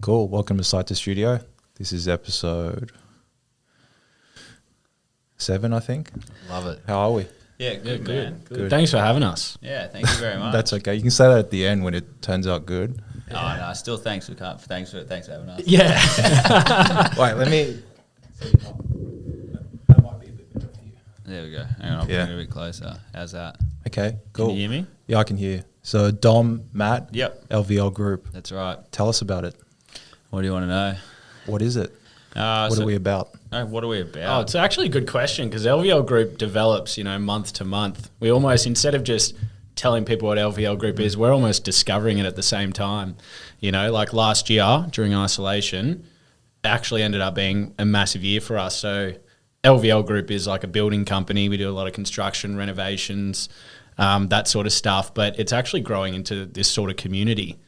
Cool. Welcome to Site to Studio. This is episode 7, I think. Love it. How are we? Yeah, good, man. Good. Thanks for having us. Yeah, thank you very much. That's okay. You can say that at the end when it turns out good. Oh, no, still thanks for having us. Yeah. Wait, let me. That might be a bit better for you. There we go. Hang on, I'll bring it a bit closer. How's that? Okay, cool. Can you hear me? Yeah, I can hear. So Dom, Matt, Yep. LVL Group. That's right. Tell us about it. What do you want to know? What is it? What are we about? What are we about? Oh, it's actually a good question because LVL Group develops, month to month. We almost, instead of just telling people what LVL Group is, we're almost discovering it at the same time. Like last year during isolation, actually ended up being a massive year for us. So LVL Group is like a building company. We do a lot of construction, renovations, that sort of stuff. But it's actually growing into this sort of community.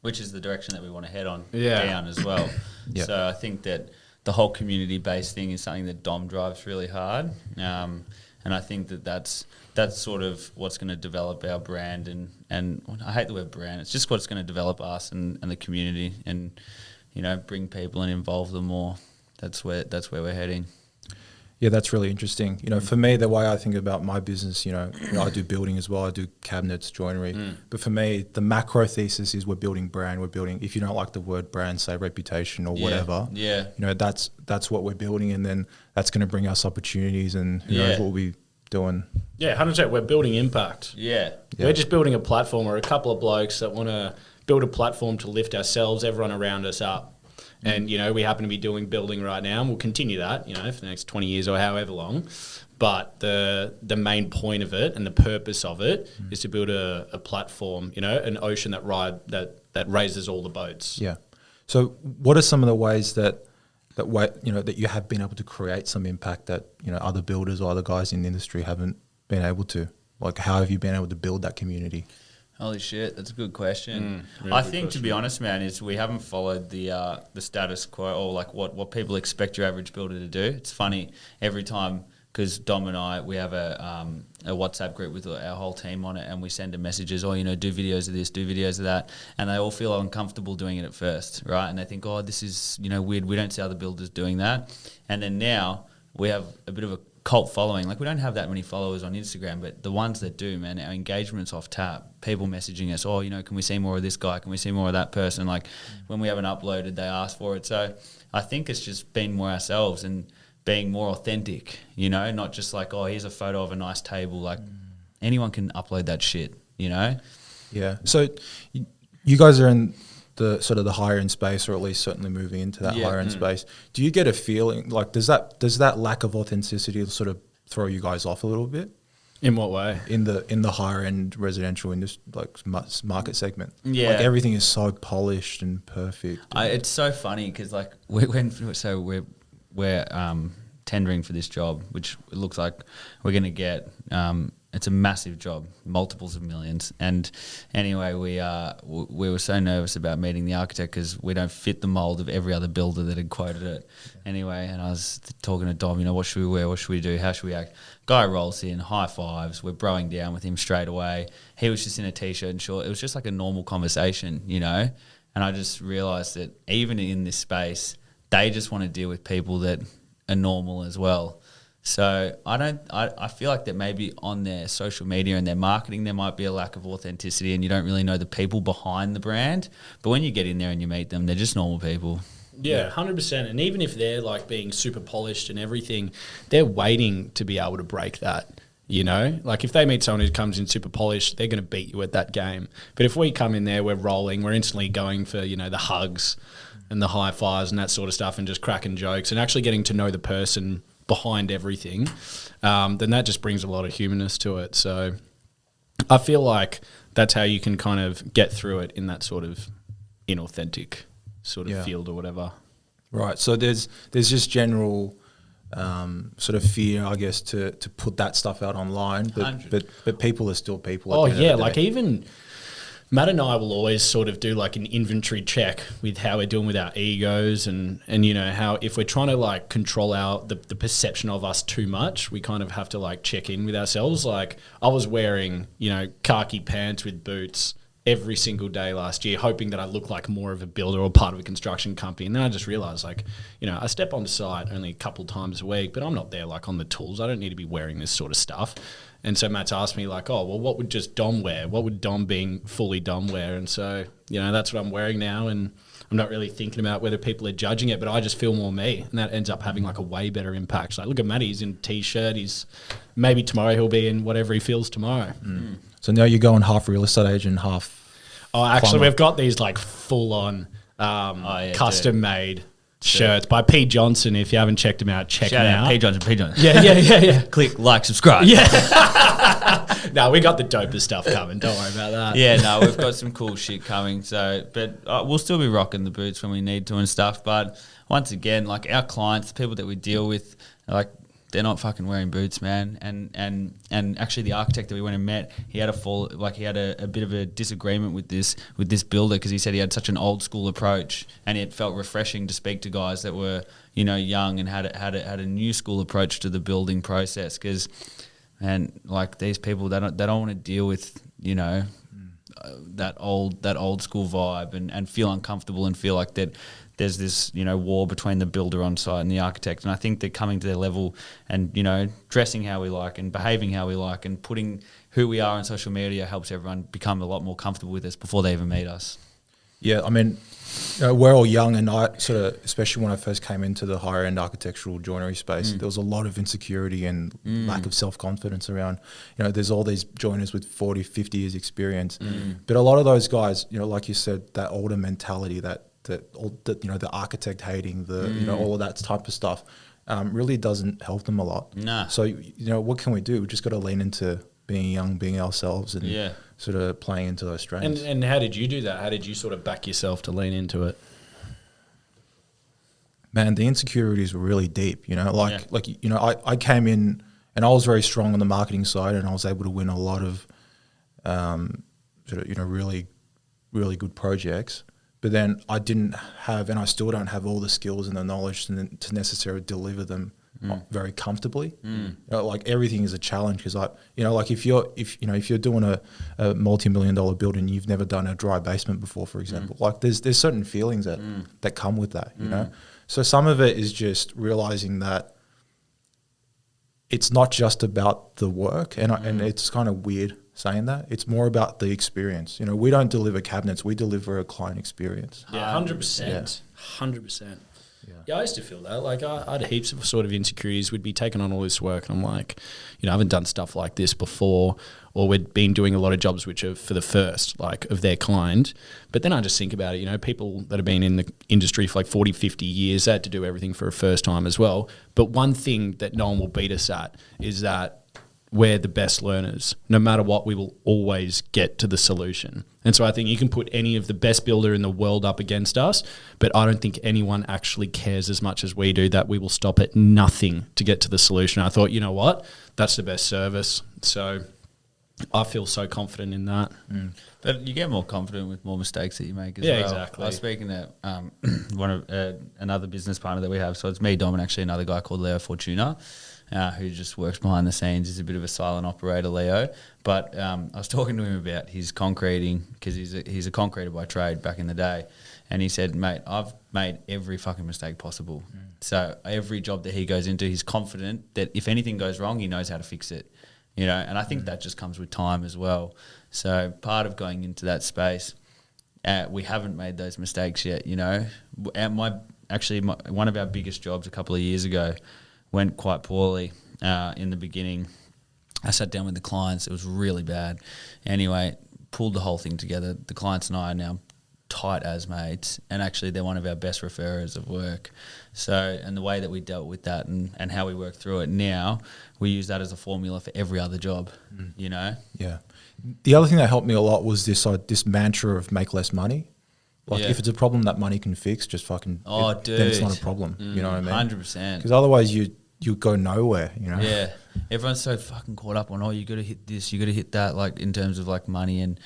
Which is the direction that we want to head on Yeah. down as well. Yeah. So I think that the whole community-based thing is something that Dom drives really hard. And I think that that's sort of what's going to develop our brand. And I hate the word brand. It's just what's going to develop us and the community and, bring people and involve them more. That's where we're heading. Yeah, that's really interesting. For me, the way I think about my business, I do building as well. I do cabinets, joinery. But for me, the macro thesis is we're building brand. We're building, if you don't like the word brand, say reputation or whatever. Yeah. That's what we're building, and then that's going to bring us opportunities, and who knows what we'll be doing. Yeah, 100%. We're building impact. Yeah. We're just building a platform. We're a couple of blokes that want to build a platform to lift ourselves, everyone around us up. And, we happen to be doing building right now, and we'll continue that, for the next 20 years or however long. But the main point of it and the purpose of it is to build a platform, an ocean that raises all the boats. Yeah. So what are some of the ways that you have been able to create some impact that, other builders or other guys in the industry haven't been able to? Like, how have you been able to build that community? Holy shit, that's a good question. Really I good think, question. to be honest, man, is we haven't followed the status quo or like what people expect your average builder to do. It's funny every time because Dom and I, we have a WhatsApp group with our whole team on it, and we send them messages, do videos of this, do videos of that, and they all feel uncomfortable doing it at first, right? And they think, this is weird. We don't see other builders doing that, and then now we have a bit of a cult following. Like, we don't have that many followers on Instagram, but the ones that do, man, our engagement's off tap. People messaging us, can we see more of this guy? Can we see more of that person? Like, when we haven't uploaded, they ask for it. So I think it's just being more ourselves and being more authentic, not just like, here's a photo of a nice table. Like, anyone can upload that shit, Yeah. So you guys are in the sort of the higher end space, or at least certainly moving into that higher end space. Do you get a feeling like does that lack of authenticity sort of throw you guys off a little bit In what way? in the higher end residential industry, like market segment? Yeah. Like, everything is so polished and perfect. It's so funny because like we're tendering for this job, which it looks like we're going to get. It's a massive job, multiples of millions. And anyway, we were so nervous about meeting the architect because we don't fit the mold of every other builder that had quoted it. Anyway, and I was talking to Dom, what should we wear? What should we do? How should we act? Guy rolls in, high fives. We're broing down with him straight away. He was just in a T-shirt and short. It was just like a normal conversation, And I just realised that even in this space, they just want to deal with people that are normal as well. So I feel like that maybe on their social media and their marketing there might be a lack of authenticity, and you don't really know the people behind the brand. But when you get in there and you meet them, they're just normal people. Yeah, 100%. And even if they're like being super polished and everything, they're waiting to be able to break that. Like if they meet someone who comes in super polished, they're going to beat you at that game. But if we come in there, we're rolling, we're instantly going for, the hugs and the high fives and that sort of stuff, and just cracking jokes and actually getting to know the person behind everything, then that just brings a lot of humanness to it. So I feel like that's how you can kind of get through it in that sort of inauthentic sort of field or whatever. Right. So there's just general sort of fear, I guess, to put that stuff out online, but people are still people. Oh yeah, like even Matt and I will always sort of do like an inventory check with how we're doing with our egos and how if we're trying to like control the perception of us too much, we kind of have to like check in with ourselves. Like I was wearing, khaki pants with boots every single day last year, hoping that I look like more of a builder or part of a construction company. And then I just realised, like, you know, I step onto site only a couple times a week, but I'm not there like on the tools. I don't need to be wearing this sort of stuff. And so Matt's asked me like, oh, well, what would just Dom wear? What would Dom being fully Dom wear? And so, you know, that's what I'm wearing now. And I'm not really thinking about whether people are judging it, but I just feel more me. And that ends up having like a way better impact. So like, look at Matt, he's in T-shirt. Maybe tomorrow he'll be in whatever he feels tomorrow. So now you're going half real estate agent, half... Oh, actually, plumber. we've got these like full-on custom-made shirts by P. Johnson. If you haven't checked them out, check them out. P. Johnson. Yeah. Click, like, subscribe. Yeah. No, we got the dopest stuff coming. Don't worry about that. Yeah, no, we've got some cool shit coming. So, but we'll still be rocking the boots when we need to and stuff. But once again, like our clients, the people that we deal with, like they're not fucking wearing boots, man. And actually, the architect that we went and met, he had a bit of a disagreement with this builder because he said he had such an old school approach, and it felt refreshing to speak to guys that were, you know, young and had a new school approach to the building process because. And like these people, they don't want to deal with, you know, that old school vibe and feel uncomfortable and feel like that there's this, you know, war between the builder on site and the architect. And I think they're coming to their level and, you know, dressing how we like and behaving how we like and putting who we are on social media helps everyone become a lot more comfortable with us before they even meet us. Yeah, I mean, you know, we're all young, and I sort of, especially when I first came into the higher end architectural joinery space, there was a lot of insecurity and lack of self-confidence around, you know, there's all these joiners with 40, 50 years experience. But a lot of those guys, you know, like you said, that older mentality, that you know, the architect hating, you know, all of that type of stuff really doesn't help them a lot. Nah. So, you know, what can we do? We just got to lean into being young, being ourselves, and sort of playing into those strengths. And how did you do that? How did you sort of back yourself to lean into it? Man, the insecurities were really deep, you know, like, you know, I came in and I was very strong on the marketing side and I was able to win a lot of, sort of, you know, really, really good projects. But then I didn't have, and I still don't have all the skills and the knowledge to necessarily deliver them very comfortably. You know, like everything is a challenge because, like, you know, like if you're doing a multi-million-dollar building, and you've never done a dry basement before, for example. Like there's certain feelings that come with that, you know. So some of it is just realizing that it's not just about the work, and it's kind of weird saying that. It's more about the experience. You know, we don't deliver cabinets; we deliver a client experience. Yeah, 100%. 100%. Yeah, I used to feel that. Like, I had heaps of sort of insecurities. We'd be taking on all this work, and I'm like, you know, I haven't done stuff like this before, or we'd been doing a lot of jobs which are for the first, like, of their kind. But then I just think about it, you know, people that have been in the industry for like 40, 50 years, they had to do everything for a first time as well. But one thing that no one will beat us at is that we're the best learners. No matter what, we will always get to the solution. And so I think you can put any of the best builder in the world up against us, but I don't think anyone actually cares as much as we do that we will stop at nothing to get to the solution. I thought, you know what? That's the best service. So I feel so confident in that. But you get more confident with more mistakes that you make as Yeah, well. exactly. I was speaking to one of another business partner that we have. So it's me, Dom, and actually another guy called Leo Fortuna, who just works behind the scenes. He's a bit of a silent operator, Leo. But I was talking to him about his concreting because he's a concreter by trade back in the day. And he said, mate, I've made every fucking mistake possible. So every job that he goes into, he's confident that if anything goes wrong, he knows how to fix it. You know, and I think that just comes with time as well. So part of going into that space, we haven't made those mistakes yet, you know. And one of our biggest jobs a couple of years ago went quite poorly in the beginning. I sat down with the clients. It was really bad. Anyway, pulled the whole thing together. The clients and I are now tight as mates, and actually they're one of our best referrers of work. So, and the way that we dealt with that and how we work through it now, we use that as a formula for every other job, you know? Yeah. The other thing that helped me a lot was this mantra of make less money. Like if it's a problem that money can fix, just fucking, then it's not a problem. You know what I mean? 100%. Because otherwise you go nowhere, you know? Yeah. Everyone's so fucking caught up on, you got to hit this, you got to hit that, like in terms of like money and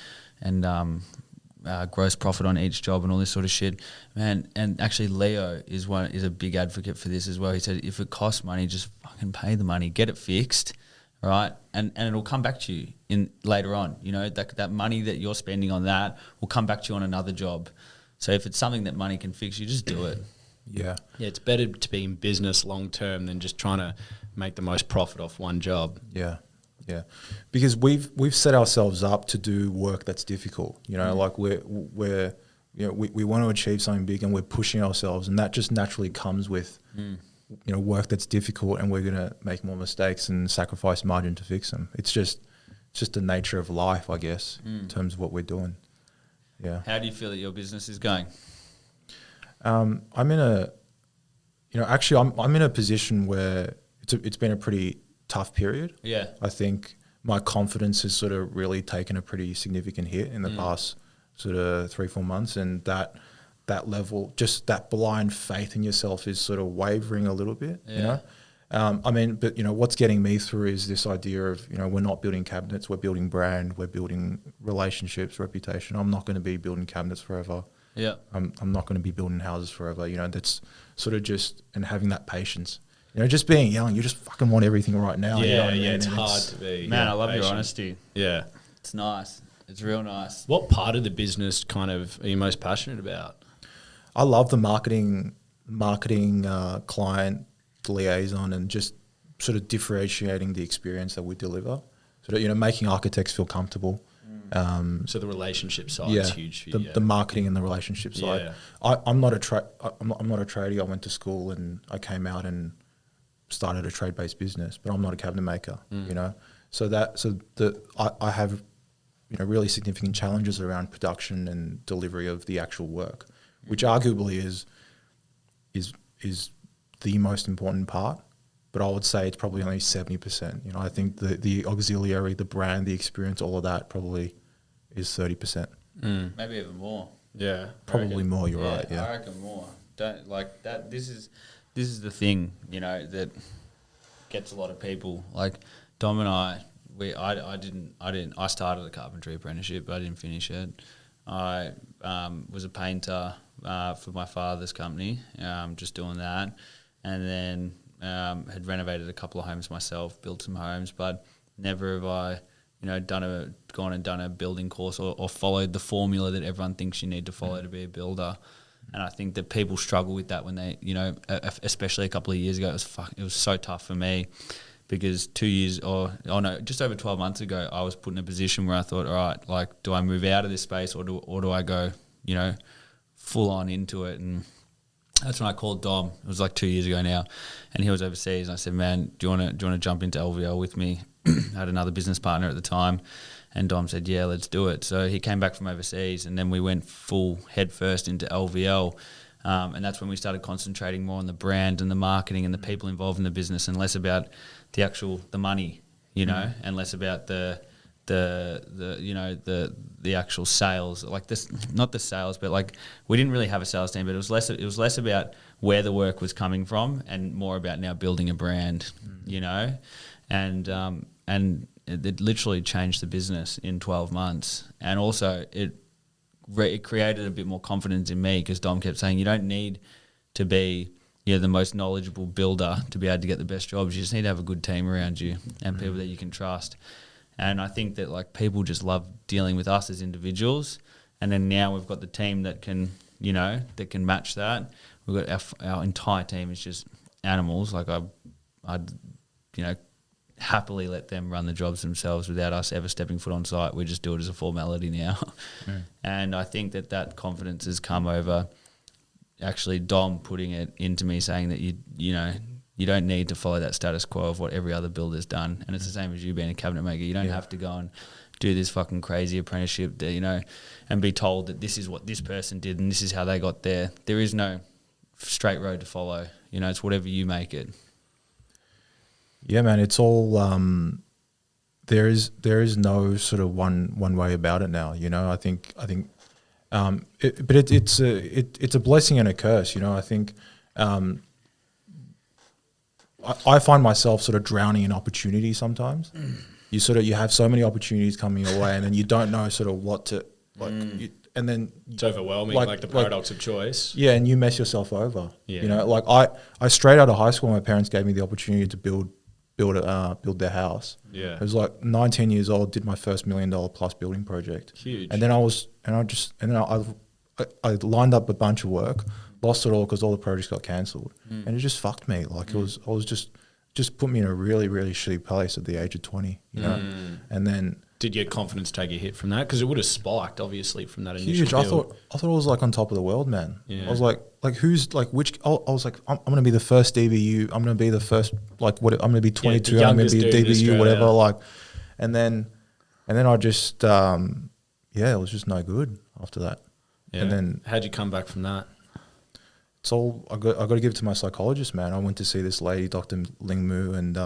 gross profit on each job and all this sort of shit, man. And actually Leo is a big advocate for this as well. He said if it costs money, just fucking pay the money, get it fixed, right? And it'll come back to you in later on. You know, that money that you're spending on that will come back to you on another job. So if it's something that money can fix, you just do it. Yeah, it's better to be in business long term than just trying to make the most profit off one job. Yeah, because we've set ourselves up to do work that's difficult. You know, like we're you know, we want to achieve something big, and we're pushing ourselves, and that just naturally comes with you know, work that's difficult, and we're gonna make more mistakes and sacrifice margin to fix them. It's just the nature of life, I guess, in terms of what we're doing. Yeah. How do you feel that your business is going? I'm in a, you know, actually I'm in a position where it's been a pretty tough period. Yeah. I think my confidence has sort of really taken a pretty significant hit in the past sort of 3-4 months, and that level, just that blind faith in yourself is sort of wavering a little bit, you know? I mean, but you know, what's getting me through is this idea of, you know, we're not building cabinets, we're building brand, we're building relationships, reputation. I'm not going to be building cabinets forever. Yeah. I'm not going to be building houses forever. You know, that's sort of just, and having that patience. You know, just being young, you just fucking want everything right now. Yeah, you know what I mean? it's hard to be. Man, I love patient. your honesty. Yeah. It's nice. It's real nice. What part of the business kind of are you most passionate about? I love the marketing client liaison, and just sort of differentiating the experience that we deliver. So that, you know, making architects feel comfortable. So the relationship side is huge for you. The marketing and the relationship side. I'm not a tradie. I went to school and I came out and started a trade-based business, but I'm not a cabinet maker. You know, I have, you know, really significant challenges around production and delivery of the actual work, which arguably is the most important part. But I would say it's probably only 70%. You know, I think the auxiliary, the brand, the experience, all of that probably is 30%. Maybe even more. Yeah. Probably more, you're right. Yeah. I reckon more. Don't like that. This is the thing, you know, that gets a lot of people. Like Dom and I started a carpentry apprenticeship, but I didn't finish it. I was a painter for my father's company, just doing that, and then had renovated a couple of homes myself, built some homes, but never have I, you know, gone and done a building course or followed the formula that everyone thinks you need to follow to be a builder. And I think that people struggle with that when they, you know, especially a couple of years ago, it was so tough for me, because 2 years just over 12 months ago, I was put in a position where I thought, all right, like, do I move out of this space or do I go, you know, full on into it? And that's when I called Dom. It was like 2 years ago now, and he was overseas. And I said, "Man, do you want to jump into LVL with me?" I had another business partner at the time, and Dom said, "Yeah, let's do it." So he came back from overseas, and then we went full head first into LVL, and that's when we started concentrating more on the brand and the marketing and the people involved in the business, and less about the money, you know, and less about the actual sales, like this, not the sales, but like we didn't really have a sales team, but it was less about where the work was coming from and more about now building a brand, you know, and it literally changed the business in 12 months. And also it created a bit more confidence in me, because Dom kept saying, you don't need to be, you know, the most knowledgeable builder to be able to get the best jobs. You just need to have a good team around you and people that you can trust. And I think that, like, people just love dealing with us as individuals. And then now we've got the team that can, you know, that can match that. We've got our entire team is just animals. Like I'd, you know, happily let them run the jobs themselves without us ever stepping foot on site. We just do it as a formality now. And I think that confidence has come over actually Dom putting it into me, saying that you know, you don't need to follow that status quo of what every other builder's done. And it's the same as you being a cabinet maker. You don't have to go and do this fucking crazy apprenticeship, you know, and be told that this is what this person did and this is how they got there. There is no straight road to follow. You know, it's whatever you make it. Yeah, man, it's all there is no sort of one way about it now. You know, I think it's a blessing and a curse. You know, I think I find myself sort of drowning in opportunity sometimes. You have so many opportunities coming your way, and then you don't know sort of what to like. And then it's overwhelming, like the paradox of choice. Yeah, and you mess yourself over. Yeah. You know, like I straight out of high school, my parents gave me the opportunity to build build their house. Yeah. It was like 19 years old, did my first $1 million plus building project. Huge. And then I lined up a bunch of work, lost it all because all the projects got cancelled, and it just fucked me. Like I was just put me in a really, really shitty place at the age of 20, you know. And then did your confidence take a hit from that? Because it would have spiked, obviously, from that initial huge. build. I thought I was like on top of the world, man. Yeah. I was like who's like which? I was like, I'm gonna be the first DBU. I'm gonna be the first I'm gonna be 22. I'm gonna be a DBU, whatever. Like, and then I just it was just no good after that. Yeah. And then how'd you come back from that? it's all I got to give it to my psychologist, man. I went to see this lady, Dr. Ling Mu, and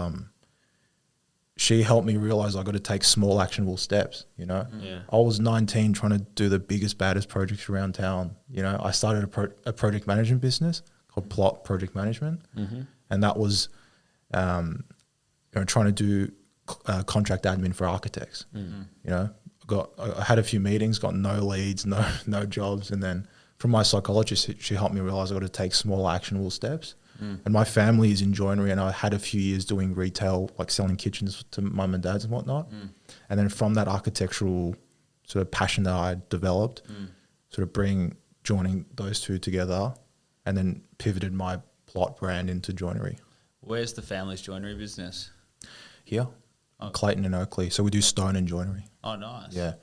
she helped me realize I got to take small actionable steps, you know. Yeah. I was 19 trying to do the biggest, baddest projects around town. You know, I started a project management business called Plot Project Management, and that was trying to do contract admin for architects. You know, I had a few meetings, got no leads, no jobs, and then from my psychologist, she helped me realize I got to take small actionable steps. And my family is in joinery, and I had a few years doing retail, like selling kitchens to mum and dads and whatnot. And then from that architectural sort of passion that I developed, sort of joining those two together, and then pivoted my Plot brand into joinery. Where's the family's joinery business? Here, Clayton and Oakley. So we do stone and joinery. Oh, nice. Yeah.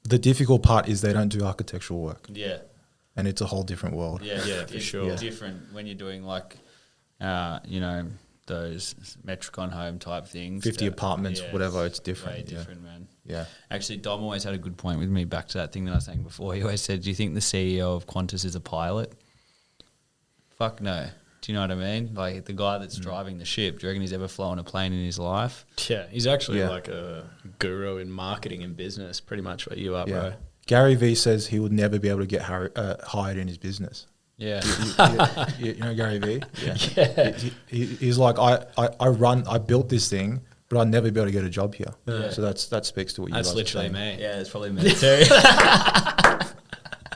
The difficult part is they don't do architectural work. Yeah. And it's a whole different world. Yeah, for sure. It's different when you're doing like, those Metricon home type things. 50 apartments, whatever, it's different. Way different, man. Yeah. Actually, Dom always had a good point with me back to that thing that I was saying before. He always said, do you think the CEO of Qantas is a pilot? Fuck no. Do you know what I mean? Like the guy that's driving the ship, do you reckon he's ever flown a plane in his life? Yeah, he's actually like a guru in marketing and business, pretty much what you are, bro. Gary Vee says he would never be able to get hired in his business. Yeah. You know Gary Vee? Yeah. He's like, I built this thing, but I'd never be able to get a job here. Yeah. So that speaks to what you guys are saying. That's literally me. Yeah, it's probably me too.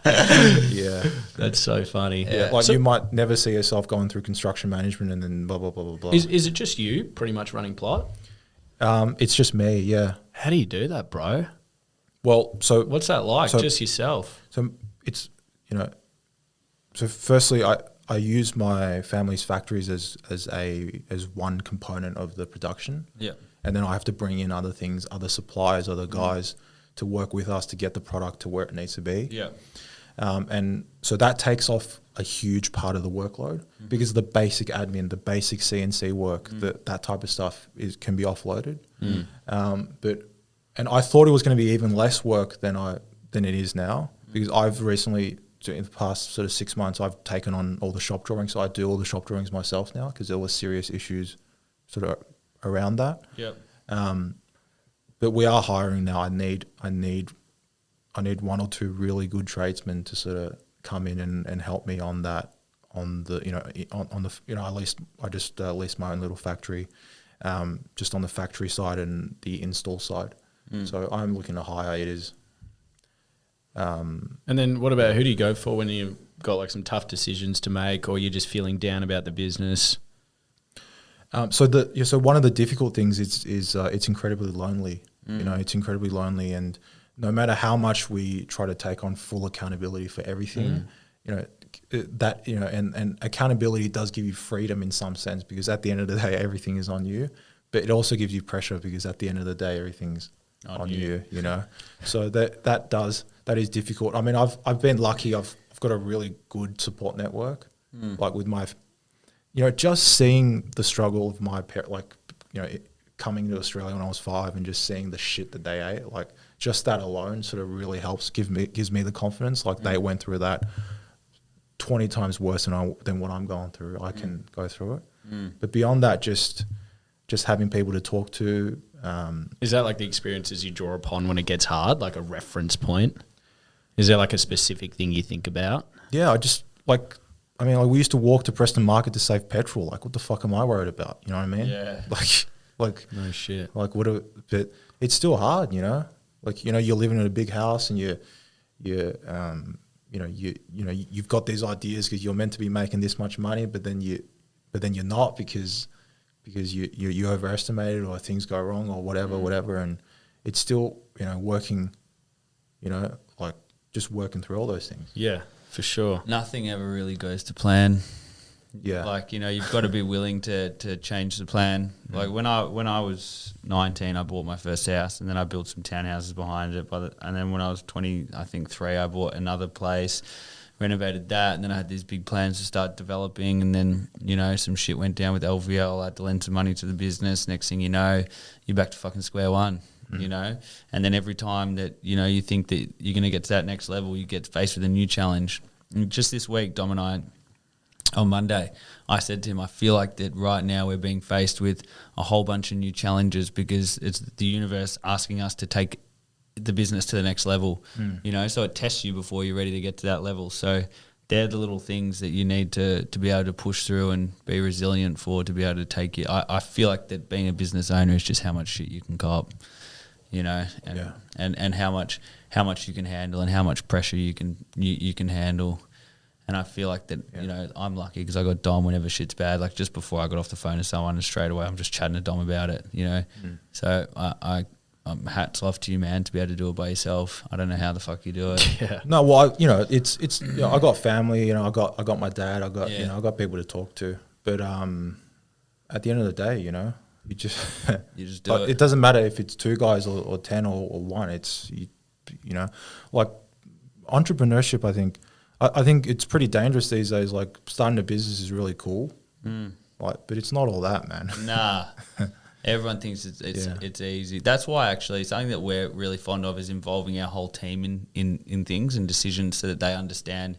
Yeah. That's so funny. Yeah. Like you might never see yourself going through construction management and then blah, blah, blah, blah, blah. Is it just you pretty much running Plot? It's just me, yeah. How do you do that, bro? Well, so what's that like? Just yourself? So it's, so firstly, I use my family's factories as one component of the production. Yeah. And then I have to bring in other things, other suppliers, other guys to work with us to get the product to where it needs to be. Yeah. And so that takes off a huge part of the workload because the basic admin, the basic CNC work, that type of stuff can be offloaded. And I thought it was going to be even less work than it is now because I've recently, in the past sort of 6 months, I've taken on all the shop drawings. So I do all the shop drawings myself now because there were serious issues sort of around that. Yep. But we are hiring now. I need one or two really good tradesmen to sort of come in and help me on that. At least I just lease my own little factory, just on the factory side and the install side. So I'm looking to hire. It is. And then what about who do you go for when you've got like some tough decisions to make, or you're just feeling down about the business? So one of the difficult things is it's incredibly lonely. It's incredibly lonely, and no matter how much we try to take on full accountability for everything, and accountability does give you freedom in some sense because at the end of the day everything is on you, but it also gives you pressure because at the end of the day everything's on you. So that is difficult. I mean, I've been lucky. I've got a really good support network, like with my. Just seeing the struggle of my coming to Australia when I was 5 and just seeing the shit that they ate, like just that alone sort of really helps gives me the confidence. Like they went through that 20 times worse than what I'm going through. I can go through it. But beyond that, just having people to talk to. Is that like the experiences you draw upon when it gets hard, like a reference point? Is there like a specific thing you think about? Yeah, we used to walk to Preston Market to save petrol. Like, what the fuck am I worried about? You know what I mean? Yeah. Like no shit. Like, but it's still hard, Like, you're living in a big house and you've got these ideas because you're meant to be making this much money, but then you're not because because you overestimate it, or things go wrong, or whatever, and it's still, you know, working, you know, like just working through all those things. Yeah, for sure. Nothing ever really goes to plan. Yeah. Like, you know, you've got to be willing to change the plan. Like when I was 19, I bought my first house, and then I built some townhouses behind it. And then when I was 23, I bought another place, renovated that, and then I had these big plans to start developing. And then, you know, some shit went down with LVL. I had to lend some money to the business. Next thing you know, you're back to fucking square one. You know, and then every time that, you know, you think that you're going to get to that next level, you get faced with a new challenge. And just this week, Dom and I, on Monday, I said to him, I feel like that right now we're being faced with a whole bunch of new challenges because it's the universe asking us to take the business to the next level, you know, so it tests you before you're ready to get to that level. So they're the little things that you need to be able to push through and be resilient for, to be able to take it. I feel like that being a business owner is just how much shit you can cop, you know, and how much you can handle and how much pressure you can handle. And I feel like that, you know, I'm lucky because I got Dom whenever shit's bad. Like just before I got off the phone to someone, and straight away I'm just chatting to Dom about it, you know. So I'm hats off to you, man, to be able to do it by yourself. I don't know how the fuck you do it. Yeah. No, well, you know, it's you know, I got family, you know, I got my dad, I got you know, I got people to talk to. But at the end of the day, you know, you just do it. It doesn't matter if it's 2 guys or 10 or 1. It's you know, like entrepreneurship. I think it's pretty dangerous these days. Like starting a business is really cool, like, but it's not all that, man. Nah. Everyone thinks it's easy. That's why actually something that we're really fond of is involving our whole team in things and decisions, so that they understand,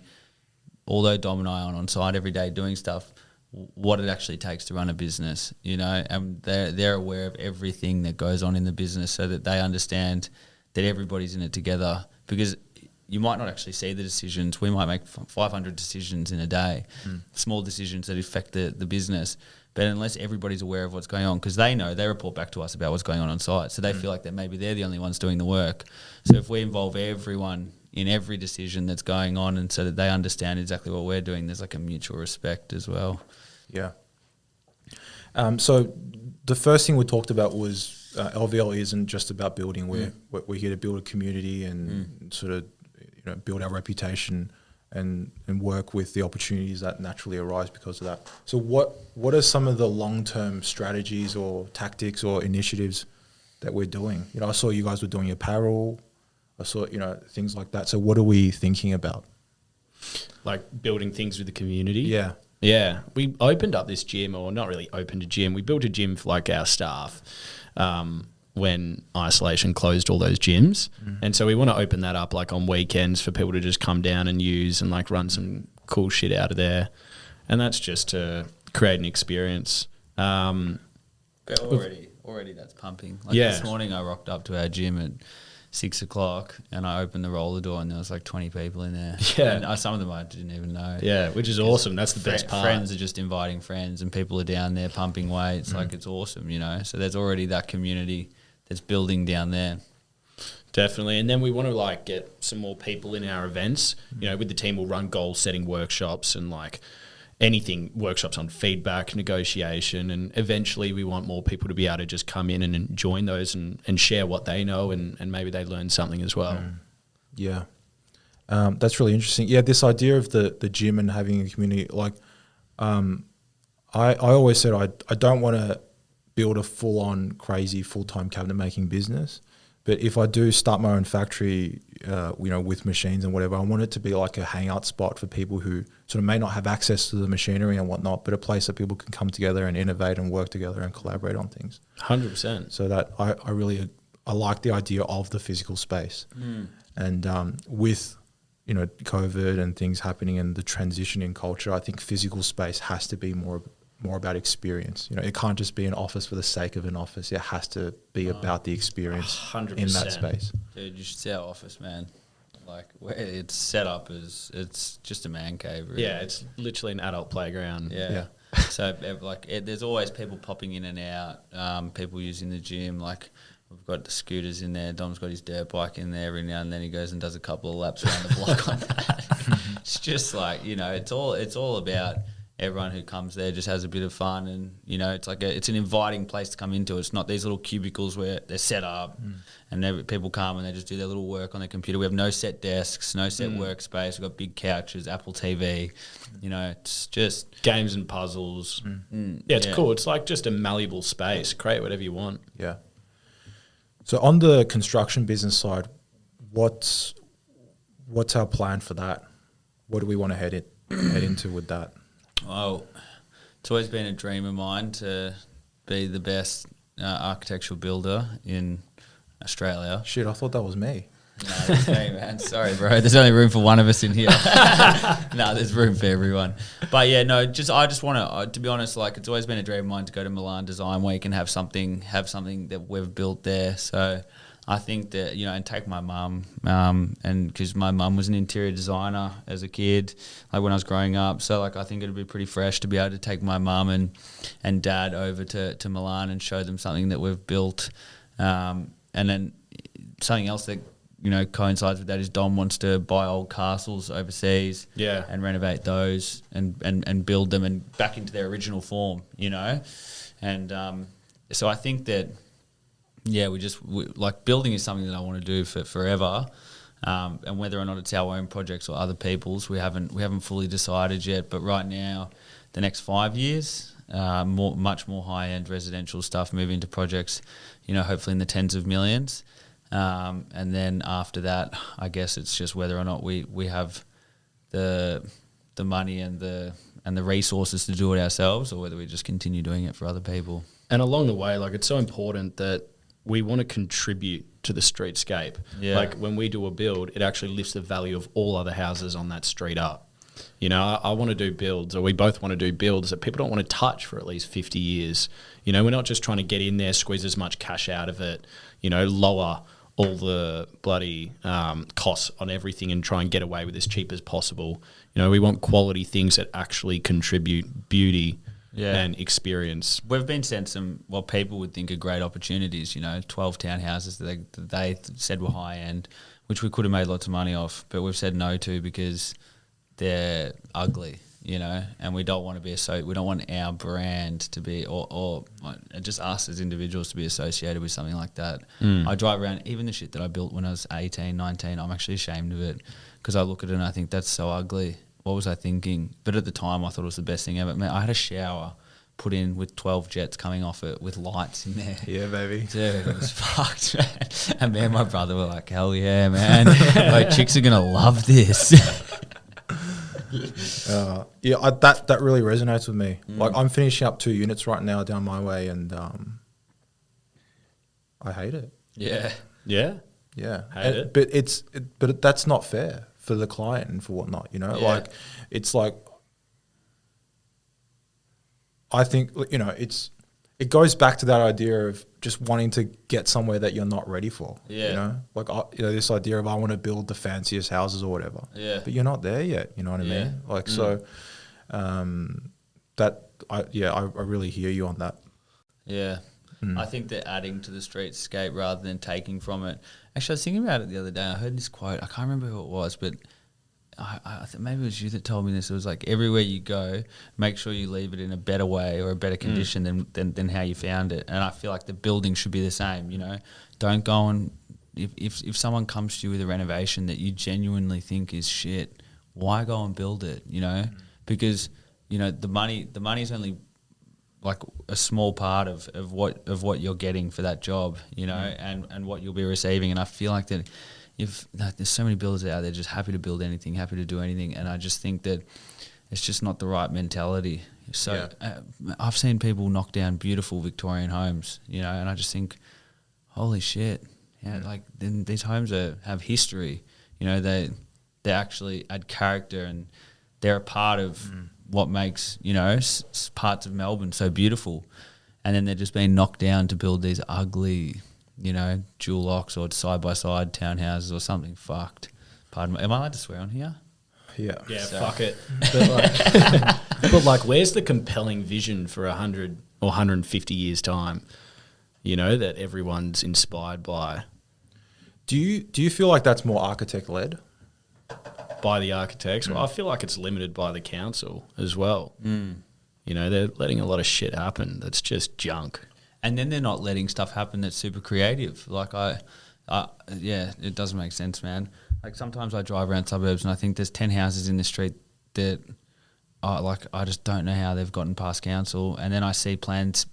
although Dom and I are on site every day doing stuff, what it actually takes to run a business, you know, and they're aware of everything that goes on in the business, so that they understand that everybody's in it together. Because you might not actually see the decisions. We might make 500 decisions in a day, small decisions that affect the business. But unless everybody's aware of what's going on, because they report back to us about what's going on site, so they feel like that maybe they're the only ones doing the work. So if we involve everyone in every decision that's going on, and so that they understand exactly what we're doing, there's like a mutual respect as well. Yeah. So the first thing we talked about was LVL isn't just about building. We're here to build a community and sort of, you know, build our reputation and work with the opportunities that naturally arise because of that. So what are some of the long-term strategies or tactics or initiatives that we're doing? You know, I saw you guys were doing apparel. I saw, you know, things like that. So what are we thinking about? Like building things with the community? Yeah. Yeah. We opened up this gym, or not really opened a gym. We built a gym for like our staff when isolation closed all those gyms. And so we want to open that up like on weekends for people to just come down and use and like run some cool shit out of there. And that's just to create an experience. But already that's pumping. Like this morning I rocked up to our gym at 6 o'clock and I opened the roller door and there was like 20 people in there. Yeah. And some of them I didn't even know. Yeah, which is awesome. That's the best part. Friends are just inviting friends and people are down there pumping weights. Like it's awesome, you know. So there's already that community that's building down there. Definitely. And then we want to like get some more people in our events. You know, with the team we'll run goal setting workshops and like anything, workshops on feedback, negotiation, and eventually we want more people to be able to just come in and join those and share what they know and maybe they learn something as well. Yeah. That's really interesting. Yeah, this idea of the gym and having a community, like I always said I don't want to build a full-on crazy full-time cabinet making business, but if I do start my own factory, you know, with machines and whatever, I want it to be like a hangout spot for people who sort of may not have access to the machinery and whatnot, but a place that people can come together and innovate and work together and collaborate on things. 100%. So that I like the idea of the physical space. And with, you know, COVID and things happening and the transition in culture, I think physical space has to be more about experience. You know, it can't just be an office for the sake of an office. It has to be about the experience 100%. in that space. Dude, you should see our office, man. Like where it's set up as it's just a man cave. Really. Yeah, it's literally an adult playground. Yeah. So like there's always people popping in and out, people using the gym. Like we've got the scooters in there. Dom's got his dirt bike in there. Every now and then he goes and does a couple of laps around the block on that. It's just like, you know, it's all about everyone who comes there just has a bit of fun, and it's like it's an inviting place to come into. It's not these little cubicles where they're set up and people come and they just do their little work on their computer. We have no set desks, no set workspace. We've got big couches, Apple TV. It's just games and puzzles. Yeah, it's cool. It's like just a malleable space. Create whatever you want. Yeah. So on the construction business side, what's our plan for that? What do we want to head into with that? Well, it's always been a dream of mine to be the best architectural builder in Australia. Shit, I thought that was me. No, that's me, man. Sorry, bro. There's only room for one of us in here. No, there's room for everyone. But yeah, no, I just want to be honest, like it's always been a dream of mine to go to Milan Design Week and have something that we've built there. So I think that, and take my mum, and because my mum was an interior designer as a kid, like when I was growing up. So like I think it'd be pretty fresh to be able to take my mum and dad over to Milan and show them something that we've built. And then something else that coincides with that is Dom wants to buy old castles overseas, and renovate those and build them and back into their original form, and so I think that like building is something that I want to do for forever, and whether or not it's our own projects or other people's, we haven't fully decided yet. But right now, the next 5 years, much more high end residential stuff, moving into projects, hopefully in the tens of millions. And then after that, I guess it's just whether or not we have the money and the resources to do it ourselves, or whether we just continue doing it for other people. And along the way, like it's so important that we want to contribute to the streetscape. Yeah. Like when we do a build, it actually lifts the value of all other houses on that street up. I want to do builds, or we both want to do builds that people don't want to touch for at least 50 years. We're not just trying to get in there, squeeze as much cash out of it, lower all the bloody costs on everything and try and get away with as cheap as possible. We want quality things that actually contribute beauty and experience. We've been sent some what people would think are great opportunities, 12 townhouses that they said were high end, which we could have made lots of money off, but we've said no to because they're ugly, and we don't want to be we don't want our brand to be, or just us as individuals to be associated with something like that. I drive around, even the shit that I built when I was 18, 19, I'm actually ashamed of it because I look at it and I think that's so ugly. What was I thinking? But at the time I thought it was the best thing ever. Man, I had a shower put in with 12 jets coming off it with lights in there. Yeah, baby. Dude, it was fucked, man. And me and my brother were like, hell yeah, man. Like, chicks are going to love this. That really resonates with me. Like I'm finishing up 2 units right now down my way, and I hate it. Yeah. Hate it. But that's not fair for the client and for whatnot. Like it's like I think it goes back to that idea of just wanting to get somewhere that you're not ready for. Like this idea of I want to build the fanciest houses or whatever. But you're not there yet. You know what I mean? Like so, I really hear you on that. Yeah. I think they're adding to the streetscape rather than taking from it. Actually, I was thinking about it the other day. I heard this quote. I can't remember who it was, but I think maybe it was you that told me this. It was like, everywhere you go, make sure you leave it in a better way or a better condition than how you found it. And I feel like the building should be the same, Don't go and if someone comes to you with a renovation that you genuinely think is shit, why go and build it, Because, the money's only like a small part of what you're getting for that job, and what you'll be receiving. And I feel like that there's so many builders out there just happy to build anything, happy to do anything, and I just think that it's just not the right mentality. So I've seen people knock down beautiful Victorian homes, and I just think, holy shit, like then these homes have history, they actually add character, and they're a part of what makes parts of Melbourne so beautiful, and then they're just being knocked down to build these ugly, dual locks or side-by-side townhouses or something fucked. Pardon me. Am I allowed to swear on here? Yeah. Yeah, fuck it. But like, where's the compelling vision for 100 or 150 years' time, that everyone's inspired by? Do you feel like that's more architect-led? by the architects. Well, I feel like it's limited by the council as well. You know, they're letting a lot of shit happen that's just junk. And then they're not letting stuff happen that's super creative. Like yeah, it doesn't make sense, man. Like sometimes I drive around suburbs and I think there's 10 houses in the street that I just don't know how they've gotten past council. And then I see plans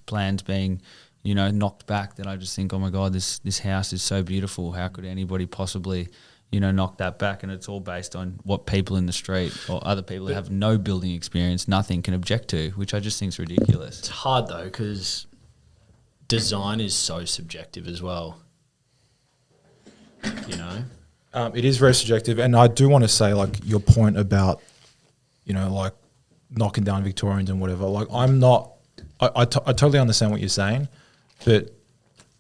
being, you know, knocked back that I just think, oh my God, this house is so beautiful. How could anybody possibly, you know, knock that back? And it's all based on what people in the street or other people that have no building experience, nothing, can object to, which I just think is ridiculous. It's hard though, because design is so subjective as well. You know? It is very subjective. And I do want to say, like, your point about, you know, like knocking down Victorians and whatever. Like, I'm not, I totally understand what you're saying. But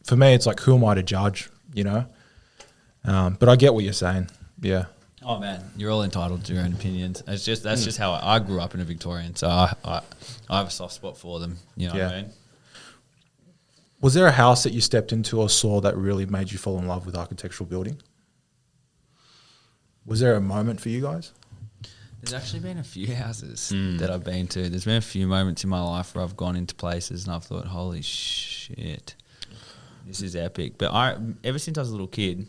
for me, it's like, who am I to judge, you know? But I get what you're saying. Yeah. Oh man, you're all entitled to your own opinions. It's just that's just how I grew up in a Victorian, so I have a soft spot for them. You know what I mean? Was there a house that you stepped into or saw that really made you fall in love with architectural building? Was there a moment for you guys? There's actually been a few houses that I've been to. There's been a few moments in my life where I've gone into places and I've thought, holy shit, this is epic. But ever since I was a little kid,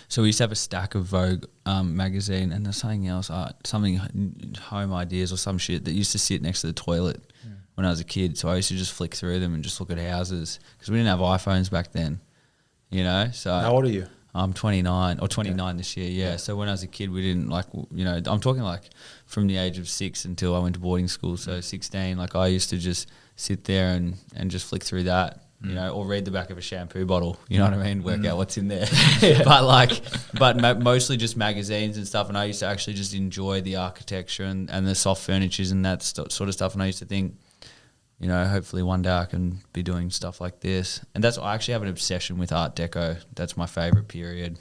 so we used to have a stack of Vogue magazine, and there's something else, something Home Ideas or some shit that used to sit next to the toilet when I was a kid. So I used to just flick through them and just look at houses because we didn't have iPhones back then, you know. So how old are you? I'm 29 or 29 this year, yeah. So when I was a kid, we didn't you know, I'm talking like from the age of 6 until I went to boarding school, so 16, like I used to just sit there and just flick through that. You know, or read the back of a shampoo bottle, you know what I mean? Work out what's in there. But mostly just magazines and stuff. And I used to actually just enjoy the architecture and the soft furnitures and that sort of stuff. And I used to think, you know, hopefully one day I can be doing stuff like this. And I actually have an obsession with Art Deco. That's my favourite period.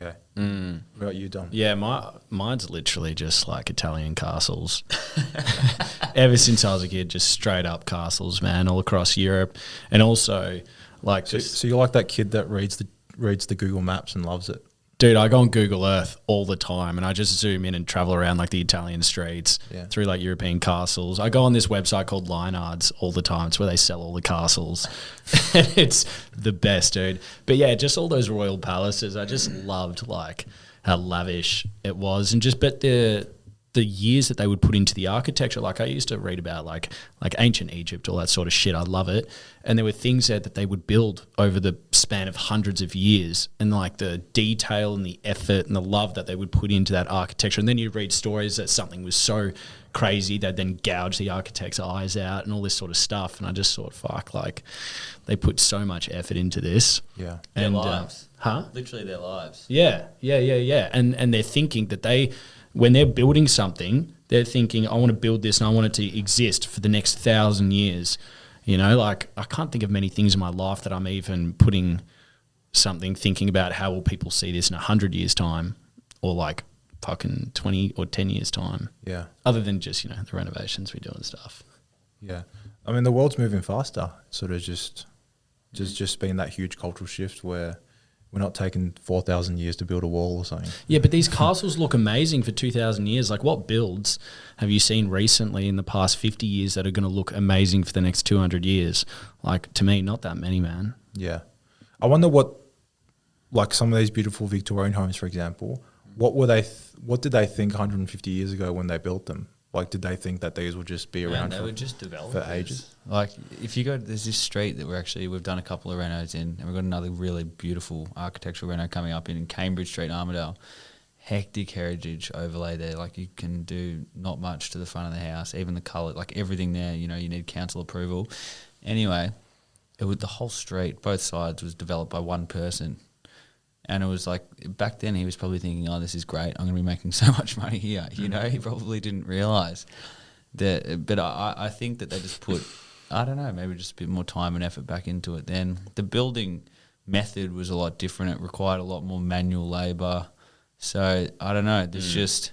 Okay. What about you, Dom? Yeah, mine's literally just like Italian castles. Ever since I was a kid, just straight up castles, man, all across Europe. And also, like, So you're like that kid that reads the Google Maps and loves it. dude, I go on Google Earth all the time and I just zoom in and travel around like the Italian streets through like European castles. I go on this website called Lineards all the time. It's where they sell all the castles. And it's the best, dude. But yeah, just all those royal palaces. I just loved like how lavish it was, and just the years that they would put into the architecture. Like I used to read about like ancient Egypt, all that sort of shit. I love it. And there were things there that they would build over the span of hundreds of years, and like the detail and the effort and the love that they would put into that architecture. And then you read stories that something was so crazy they'd then gouge the architect's eyes out and all this sort of stuff. And I just thought, fuck, like they put so much effort into this. Yeah. And their lives. Literally their lives. Yeah. And they're thinking that when they're building something, they're thinking, I want to build this and I want it to exist for the next 1,000 years. You know, like I can't think of many things in my life that I'm even putting something thinking about how will people see this in 100 years' time, or like fucking 20 or 10 years' time. Yeah. Other than just, you know, the renovations we do and stuff. Yeah. I mean, the world's moving faster. Sort of just been that huge cultural shift where we're not taking 4,000 years to build a wall or something. Yeah, but these castles look amazing for 2,000 years. Like, what builds have you seen recently in the past 50 years that are going to look amazing for the next 200 years? Like, to me, not that many, man. Yeah. I wonder what, like some of these beautiful Victorian homes, for example, what did they think 150 years ago when they built them? Like, did they think that these would just be around they were just developed for ages? Like, if you go, there's this street that we've done a couple of renos in, and we've got another really beautiful architectural reno coming up in Cambridge Street, Armidale. Hectic heritage overlay there. Like, you can do not much to the front of the house, even the colour, like everything there, you know, you need council approval. Anyway, the whole street, both sides, was developed by one person. And it was like, back then he was probably thinking, oh, this is great, I'm going to be making so much money here. You know, he probably didn't realise that. But I think that they just put, I don't know, maybe just a bit more time and effort back into it then. The building method was a lot different. It required a lot more manual labour. So, I don't know, there's just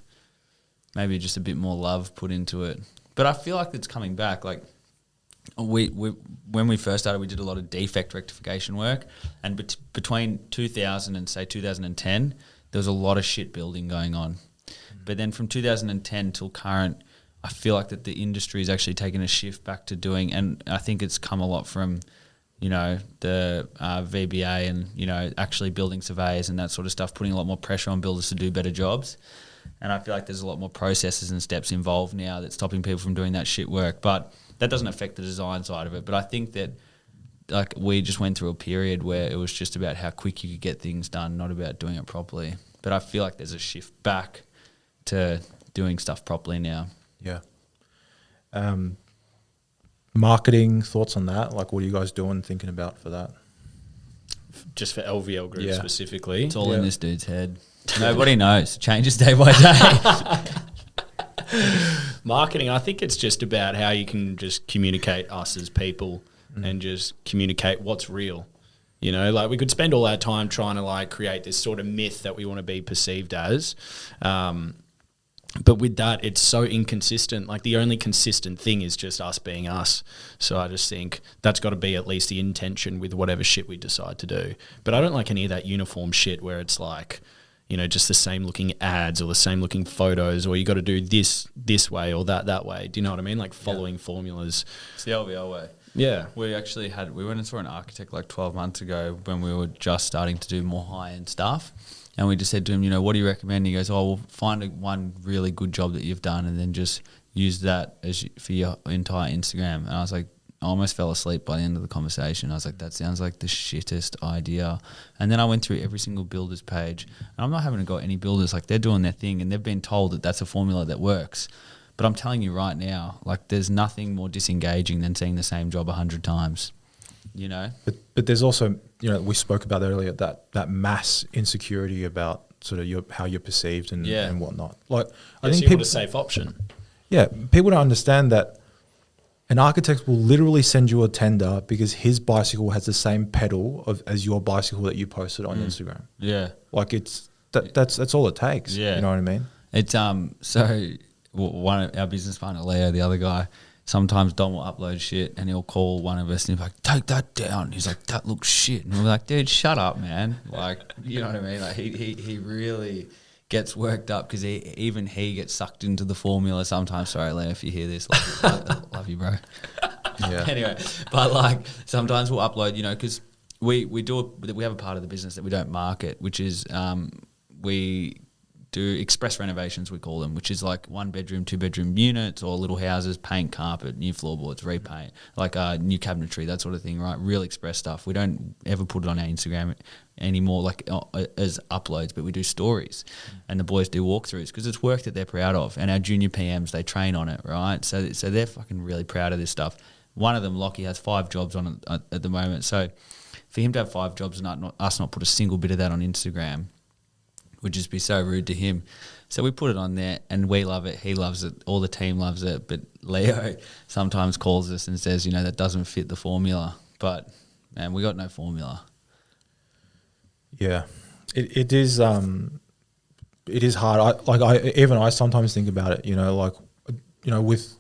maybe just a bit more love put into it. But I feel like it's coming back. Like, we when we first started, we did a lot of defect rectification work, and between 2000 and say 2010, there was a lot of shit building going on. But then from 2010 till current, I feel like that the industry is actually taking a shift back to doing, and I think it's come a lot from, you know, the VBA and, you know, actually building surveyors and that sort of stuff, putting a lot more pressure on builders to do better jobs. And I feel like there's a lot more processes and steps involved now that's stopping people from doing that shit work. But that doesn't affect the design side of it. But I think that, like, we just went through a period where it was just about how quick you could get things done, not about doing it properly. But I feel like there's a shift back to doing stuff properly now. Yeah. Marketing, thoughts on that? Like, what are you guys doing, thinking about for that? Just for LVL Group specifically. It's all in this dude's head. Nobody knows. It changes day by day. Marketing, I think it's just about how you can just communicate us as people and just communicate what's real. You know, like, we could spend all our time trying to, like, create this sort of myth that we want to be perceived as. But with that, it's so inconsistent. Like, the only consistent thing is just us being us. So I just think that's got to be at least the intention with whatever shit we decide to do. But I don't like any of that uniform shit where it's like, you know, just the same looking ads or the same looking photos, or you got to do this way or that way. Do you know what I mean? Like, following formulas. It's the LVL way. Yeah. We went and saw an architect like 12 months ago when we were just starting to do more high-end stuff. And we just said to him, you know, what do you recommend? He goes, oh, well, find one really good job that you've done and then just use that for your entire Instagram. And I was like, I almost fell asleep by the end of the conversation. I was like, that sounds like the shittest idea. And then I went through every single builder's page. And I'm not having to go any builders. Like, they're doing their thing and they've been told that that's a formula that works. But I'm telling you right now, like, there's nothing more disengaging than seeing the same job 100 times, you know? But there's also, you know, we spoke about earlier, that mass insecurity about sort of how you're perceived and whatnot. Like, I think people, a safe option. Yeah, people don't understand that an architect will literally send you a tender because his bicycle has the same pedal as your bicycle that you posted on Instagram. Yeah, like, it's that's all it takes. Yeah, you know what I mean. It's so one of our business partner, Leo, the other guy. Sometimes Don will upload shit and he'll call one of us and he's like, take that down. He's like, that looks shit. And we're like, dude, shut up, man. Like, you know what I mean? Like, he really gets worked up because he gets sucked into the formula sometimes. Sorry, Leo, if you hear this. Love you, bro. Yeah. Anyway, but, like, sometimes we'll upload, you know, because we have a part of the business that we don't market, which is we do express renovations, we call them, which is like 1 bedroom, 2 bedroom units or little houses, paint, carpet, new floorboards, repaint, like new cabinetry, that sort of thing, right? Real express stuff. We don't ever put it on our Instagram anymore, like as uploads, but we do stories, and the boys do walkthroughs because it's work that they're proud of, and our junior PMs, they train on it, right? So they're fucking really proud of this stuff. One of them, Lockie, has 5 jobs on it at the moment. So for him to have 5 jobs and us not put a single bit of that on Instagram would just be so rude to him. So we put it on there and we love it. He loves it. All the team loves it. But Leo sometimes calls us and says, you know, that doesn't fit the formula. But, man, we got no formula. Yeah. It is hard. I sometimes think about it, you know, like, you know, with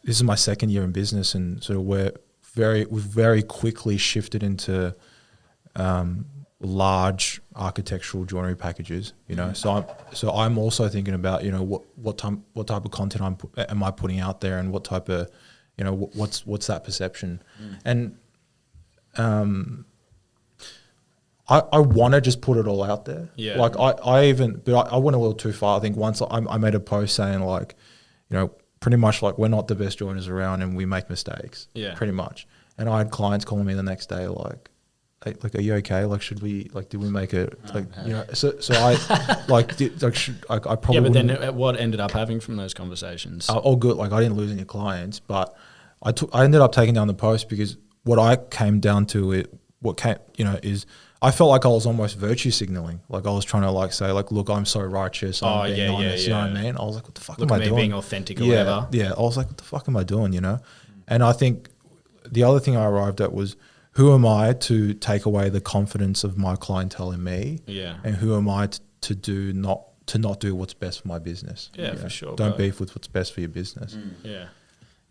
this is my second year in business, and sort of we've very quickly shifted into large architectural joinery packages, you know. So I'm also thinking about, you know, what type of content am I putting out there, and what type of, you know, what's that perception, and I want to just put it all out there. Yeah. Like I went a little too far. I think once I made a post saying, like, you know, pretty much like, we're not the best joiners around and we make mistakes. Yeah. Pretty much. And I had clients calling me the next day like, hey, like, are you okay? Like, should we, like, did we make it? Like, you know, so I like, I probably. Yeah, but then what ended up having from those conversations? All good. Like, I didn't lose any clients, but I ended up taking down the post because what I came down to is I felt like I was almost virtue signaling. Like, I was trying to, like, say, like, look, I'm so righteous. I'm being honest. You know what I mean? I was like, what the fuck am I doing? Being authentic or whatever. Yeah. I was like, what the fuck am I doing? You know? And I think the other thing I arrived at was, who am I to take away the confidence of my clientele in me? Yeah. And who am I to not do what's best for my business? Yeah, for sure. Don't beef with what's best for your business. Yeah.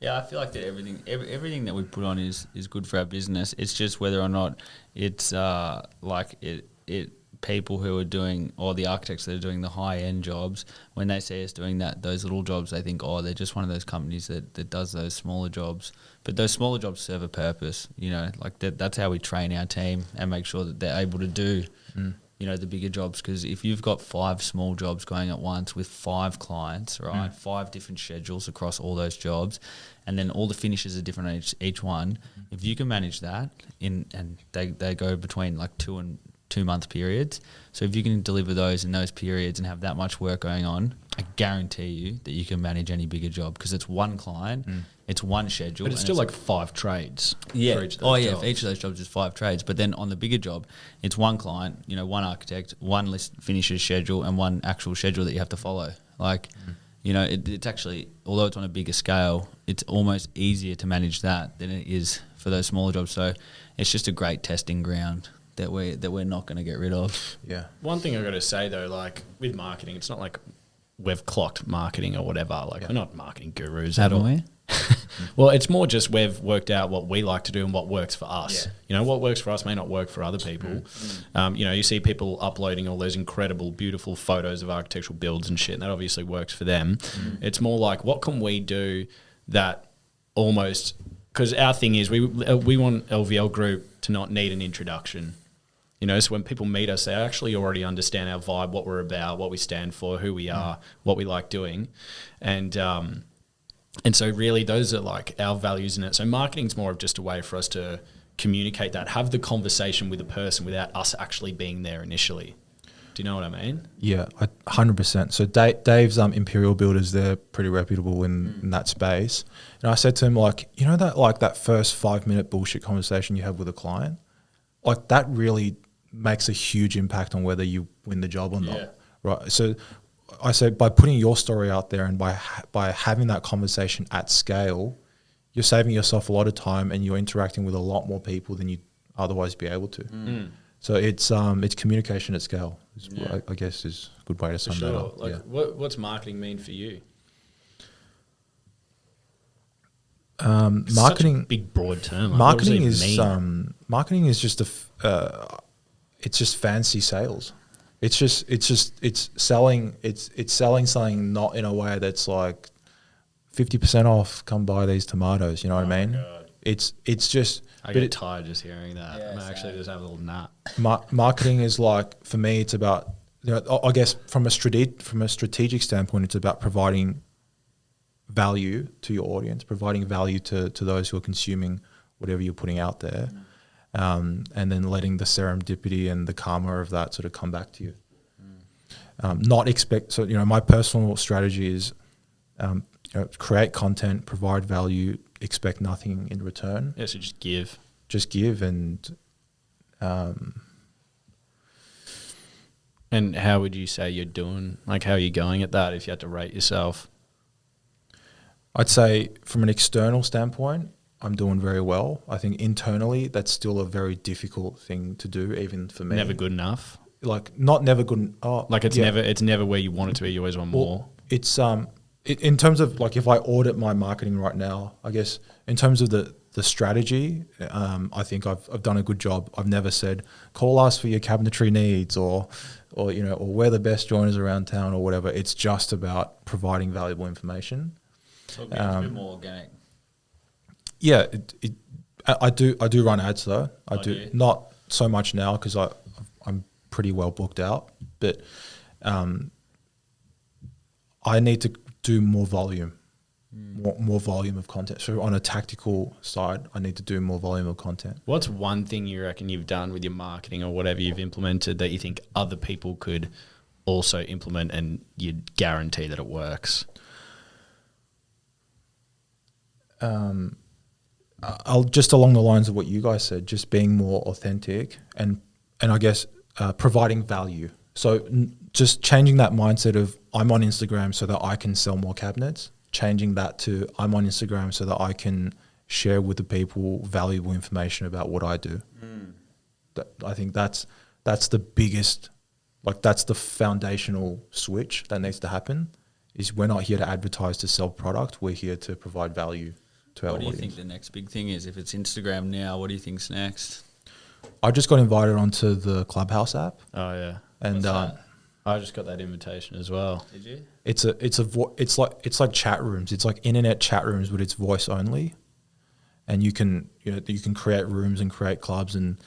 Yeah, I feel like that everything that we put on is good for our business. It's just whether or not it's it people who are doing, or the architects that are doing the high end jobs, when they see us doing those little jobs, they think, oh, they're just one of those companies that does those smaller jobs. But those smaller jobs serve a purpose, like that's how we train our team and make sure that they're able to do, the bigger jobs. Because if you've got 5 small jobs going at once with 5 clients, right, 5 different schedules across all those jobs, and then all the finishes are different on each one, if you can manage that and they go between like 2 and 2 month periods. So if you can deliver those in those periods and have that much work going on, I guarantee you that you can manage any bigger job, because it's one client, it's one schedule. But it's still like 5 trades for each of those jobs. For each of those jobs is 5 trades. But then on the bigger job, it's one client, one architect, one list finishes schedule, and one actual schedule that you have to follow. Like, it's actually, although it's on a bigger scale, it's almost easier to manage that than it is for those smaller jobs. So it's just a great testing ground that we're not going to get rid of. Yeah. One thing I've got to say though, like with marketing, it's not like we've clocked marketing or whatever. Like we're not marketing gurus at all. Haven't we? Well, it's more just we've worked out what we like to do and what works for us. Yeah. What works for us may not work for other people. You see people uploading all those incredible, beautiful photos of architectural builds and shit, and that obviously works for them. It's more like, what can we do that almost, because our thing is we want LVL Group to not need an introduction. So when people meet us, they actually already understand our vibe, what we're about, what we stand for, who we are, what we like doing. And so really those are like our values in it. So marketing's more of just a way for us to communicate that, have the conversation with a person without us actually being there initially. Do you know what I mean? Yeah, 100%. So Dave's Imperial Builders, they're pretty reputable in that space. And I said to him, like, that first 5-minute bullshit conversation you have with a client, like that really makes a huge impact on whether you win the job or not. Right. So I said, by putting your story out there and by having that conversation at scale, you're saving yourself a lot of time and you're interacting with a lot more people than you'd otherwise be able to. So it's communication at scale, I guess is a good way to sum that up. Like, what's marketing mean for you? Marketing, such a big broad term. Like, marketing is just it's just fancy sales. It's selling something not in a way that's like 50% off, come buy these tomatoes, you know what I mean? God. It's just I get tired just hearing that. Yeah, I'm actually just have a little nut. Marketing is like, for me, it's about, I guess from a strategic standpoint, it's about providing value to your audience, providing value to those who are consuming whatever you're putting out there. And then letting the serendipity and the karma of that sort of come back to you. My personal strategy is create content, provide value, expect nothing in return. Yeah, so just give. Just give and how would you say you're doing? Like, how are you going at that if you had to rate yourself? I'd say from an external standpoint, I'm doing very well. I think internally, that's still a very difficult thing to do, even for me. Never good enough. Like not never good. It's never where you want it to be. You always want more. It's in terms of like, if I audit my marketing right now, I guess in terms of the strategy, I think I've done a good job. I've never said call us for your cabinetry needs or we're the best joiners around town or whatever. It's just about providing valuable information. So it's a bit more organic. Yeah, I do run ads though. I do not so much now because I'm pretty well booked out, but I need to do more volume, more volume of content. So on a tactical side, I need to do more volume of content. What's one thing you reckon you've done with your marketing or whatever you've implemented that you think other people could also implement and you'd guarantee that it works? I'll just along the lines of what you guys said, just being more authentic and I guess providing value. So just changing that mindset of I'm on Instagram so that I can sell more cabinets, changing that to I'm on Instagram so that I can share with the people valuable information about what I do. I think that's the biggest, like that's the foundational switch that needs to happen. Is we're not here to advertise to sell product. We're here to provide value to our audience. What do you think the next big thing is? If it's Instagram now, what do you think's next? I just got invited onto the Clubhouse app, Oh yeah. and I just got that invitation as well. Did you? it's like chat rooms. It's like internet chat rooms, but it's voice only, and you can create rooms and create clubs and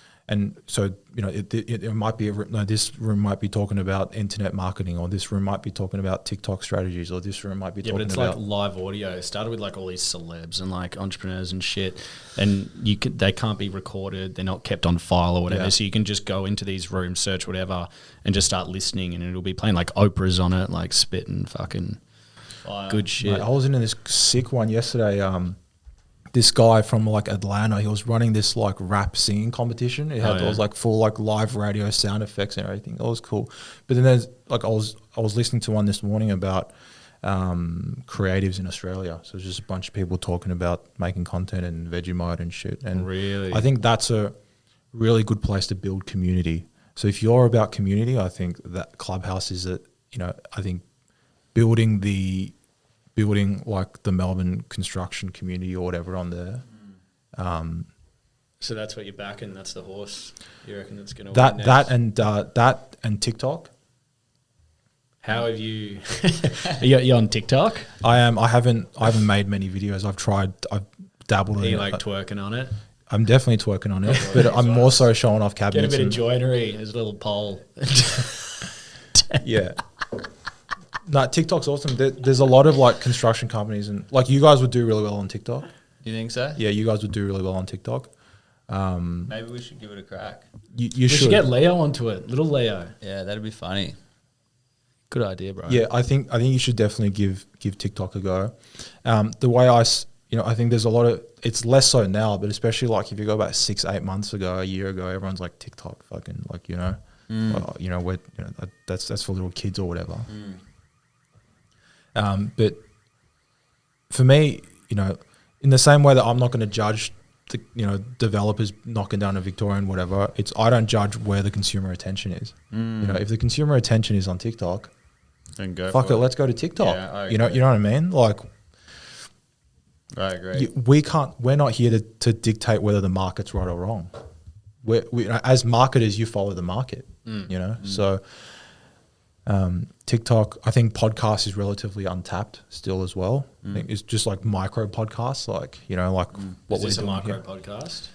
so it might be this room might be talking about internet marketing, or this room might be talking about TikTok strategies, or this room might be talking But it's about like live audio. It started with like all these celebs and like entrepreneurs and shit, and they can't be recorded. They're not kept on file or whatever. Yeah. So you can just go into these rooms, search whatever, and just start listening, and it'll be playing like Oprah's on it, like spitting fucking good shit. Mate, I was in this sick one yesterday. This guy from like Atlanta, he was running this like rap singing competition. It was like full like live radio sound effects and everything. It was cool. But then there's like I was listening to one this morning about creatives in Australia. So it's just a bunch of people talking about making content and Vegemite and shit. And Really? I think that's a really good place to build community. So if you're about community, I think that Clubhouse is I think building like the Melbourne construction community or whatever on there. So that's what you're backing. That's the horse. You reckon that's going to That win that and TikTok. How have you? You're on TikTok? I am. I haven't made many videos. I've dabbled Are in you it. like twerking on it? I'm definitely twerking on it, but I'm more so showing off Get a cabinets. bit of joinery. There's a little pole. Yeah. No, TikTok's awesome. There's a lot of like construction companies, and like you guys would do really well on TikTok. You think so? Yeah, you guys would do really well on TikTok. Maybe we should give it a crack. You We should should get Leo onto it. Little Leo. Yeah, that'd be funny. Good idea, bro. Yeah, I think you should definitely give TikTok a go. The way I think there's a lot of, it's less so now, but especially like if you go back 6-8 months ago, a year ago, everyone's like TikTok, fucking like that's for little kids or whatever. But for me, in the same way that I'm not going to judge the developers knocking down a Victorian whatever, I don't judge where the consumer attention is. If the consumer attention is on TikTok, Then go. fuck it, let's go to TikTok. Yeah, I you know agree. what I mean? Like I agree. we're not here to dictate whether the market's right or wrong. We as marketers, you follow the market. So TikTok, I think podcast is relatively untapped still as well. I think it's just like micro podcasts, like what Is we're this a doing micro here. podcast?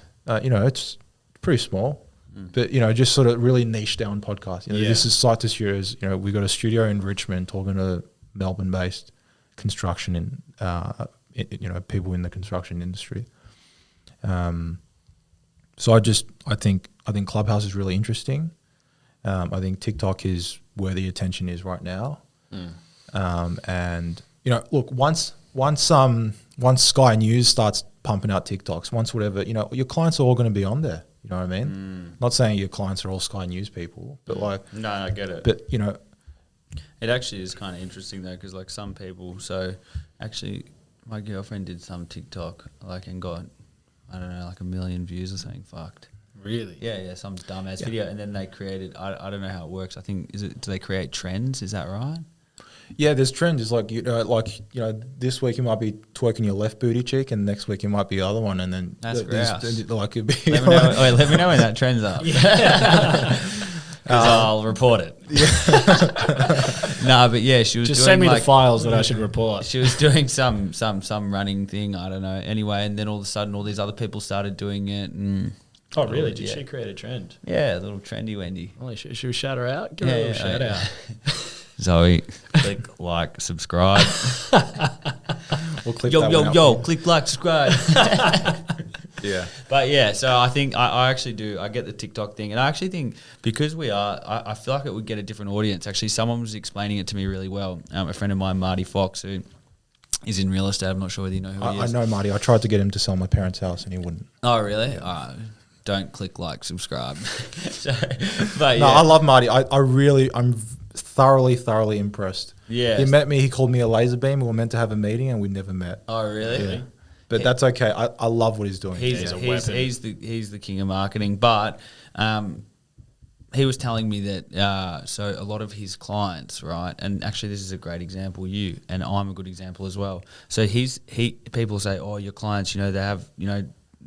It's pretty small, but just sort of really niche down podcast. This is Site to Studios. We got a studio in Richmond talking to Melbourne-based construction and people in the construction industry. So I think Clubhouse is really interesting. I think TikTok is where the attention is right now. And look, once Sky News starts pumping out TikToks, once whatever, your clients are all going to be on there. You know what I mean? Not saying your clients are all Sky News people, but No, I get it. but It actually is kind of interesting though, because like some people. So actually, my girlfriend did some TikTok and got, I don't know, like 1 million views or something. Fucked. Really? Yeah, some dumbass video, and then they created. I don't know how it works. I think do they create trends? Is that right? yeah, there's trends. It's like this week you might be twerking your left booty cheek, and next week you might be the other one, and then That's gross. like it'd be Let me know when that trend's up. Because I'll report it. No, but yeah, she was Just doing send me the files that I should report. She was doing some running thing, I don't know. Anyway, and then all of a sudden, all these other people started doing it, and Oh, really? Did Yeah. she create a trend? yeah, a little trendy Wendy. Holy shit. Should we shout her out? Give her a little shout out. Zoe, click like, subscribe. we'll clip that one out for you. click like, subscribe. Yeah. But yeah, so I think I actually do. I get the TikTok thing, and I actually think because I feel like it would get a different audience. Actually, someone was explaining it to me really well. A friend of mine, Marty Fox, who is in real estate. I'm not sure whether you know who he I is. know Marty. I tried to get him to sell my parents' house, and he wouldn't. Oh, really? Don't click like, subscribe. But No, yeah. I love Marty. I'm thoroughly impressed. Yeah. He met me. He called me a laser beam. We were meant to have a meeting, and we never met. Oh, really? Yeah. But that's okay. I love what he's doing. He's a weapon. he's the king of marketing. But he was telling me that so a lot of his clients, right? And actually, this is a great example. You and I'm a good example as well. So people say, oh, your clients, they have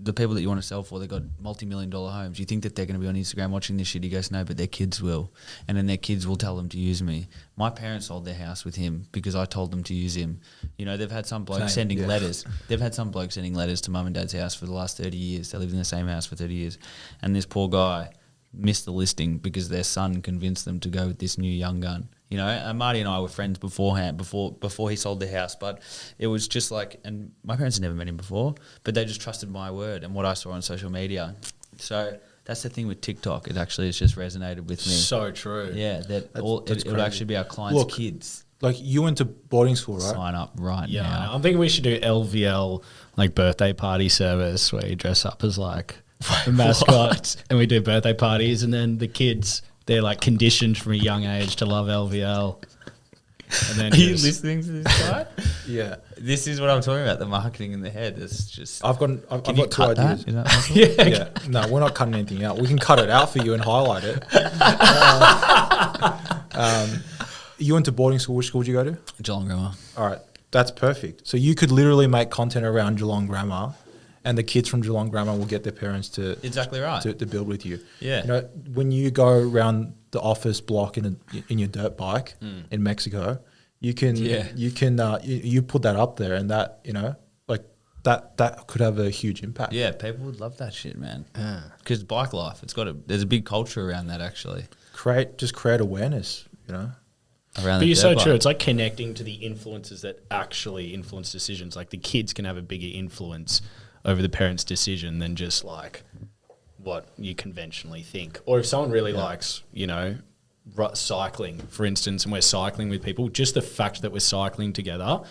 the people that you want to sell for, they got multi-million-dollar homes. You think that they're going to be on Instagram watching this shit? He goes, no, but their kids will, and then their kids will tell them to use me. My parents sold their house with him because I told them to use him. You know, they've had some bloke sending letters. They've had some bloke sending letters to mum and dad's house for the last 30 years. They lived in the same house for 30 years, and this poor guy missed the listing because their son convinced them to go with this new young gun. You know, and Marty and I were friends beforehand, before he sold their house. But it was just like, and my parents had never met him before, but they just trusted my word and what I saw on social media. So that's the thing with TikTok. It actually has just resonated with me. So true. Yeah, it would actually be our clients' kids. Like, you went to boarding school, right? Sign up right Yeah, now. I'm thinking we should do LVL, like birthday party service, where you dress up as like the mascot and we do birthday parties, and then the kids, they're like conditioned from a young age to love LVL. And then Are you listening to this guy? Yeah. This is what I'm talking about, the marketing in the head. It's just... I've got two ideas. Is that possible? Yeah. No, we're not cutting anything out. We can cut it out for you and highlight it. You went to boarding school. Which school did you go to? Geelong Grammar. All right. That's perfect. So you could literally make content around Geelong Grammar, and the kids from Geelong Grammar will get their parents to Exactly right. to build with you. Yeah. You know, when you go around the office block in your dirt bike in Mexico, you put that up there, and that, you know, like that could have a huge impact. Yeah, people would love that shit, man. Because bike life, there's a big culture around that actually. Create awareness, you know. Around But you're so bike. true. It's like connecting to the influences that actually influence decisions. Like the kids can have a bigger influence over the parents' decision than just like what you conventionally think. Or if someone really likes, you know, cycling, for instance, and we're cycling with people, just the fact that we're cycling together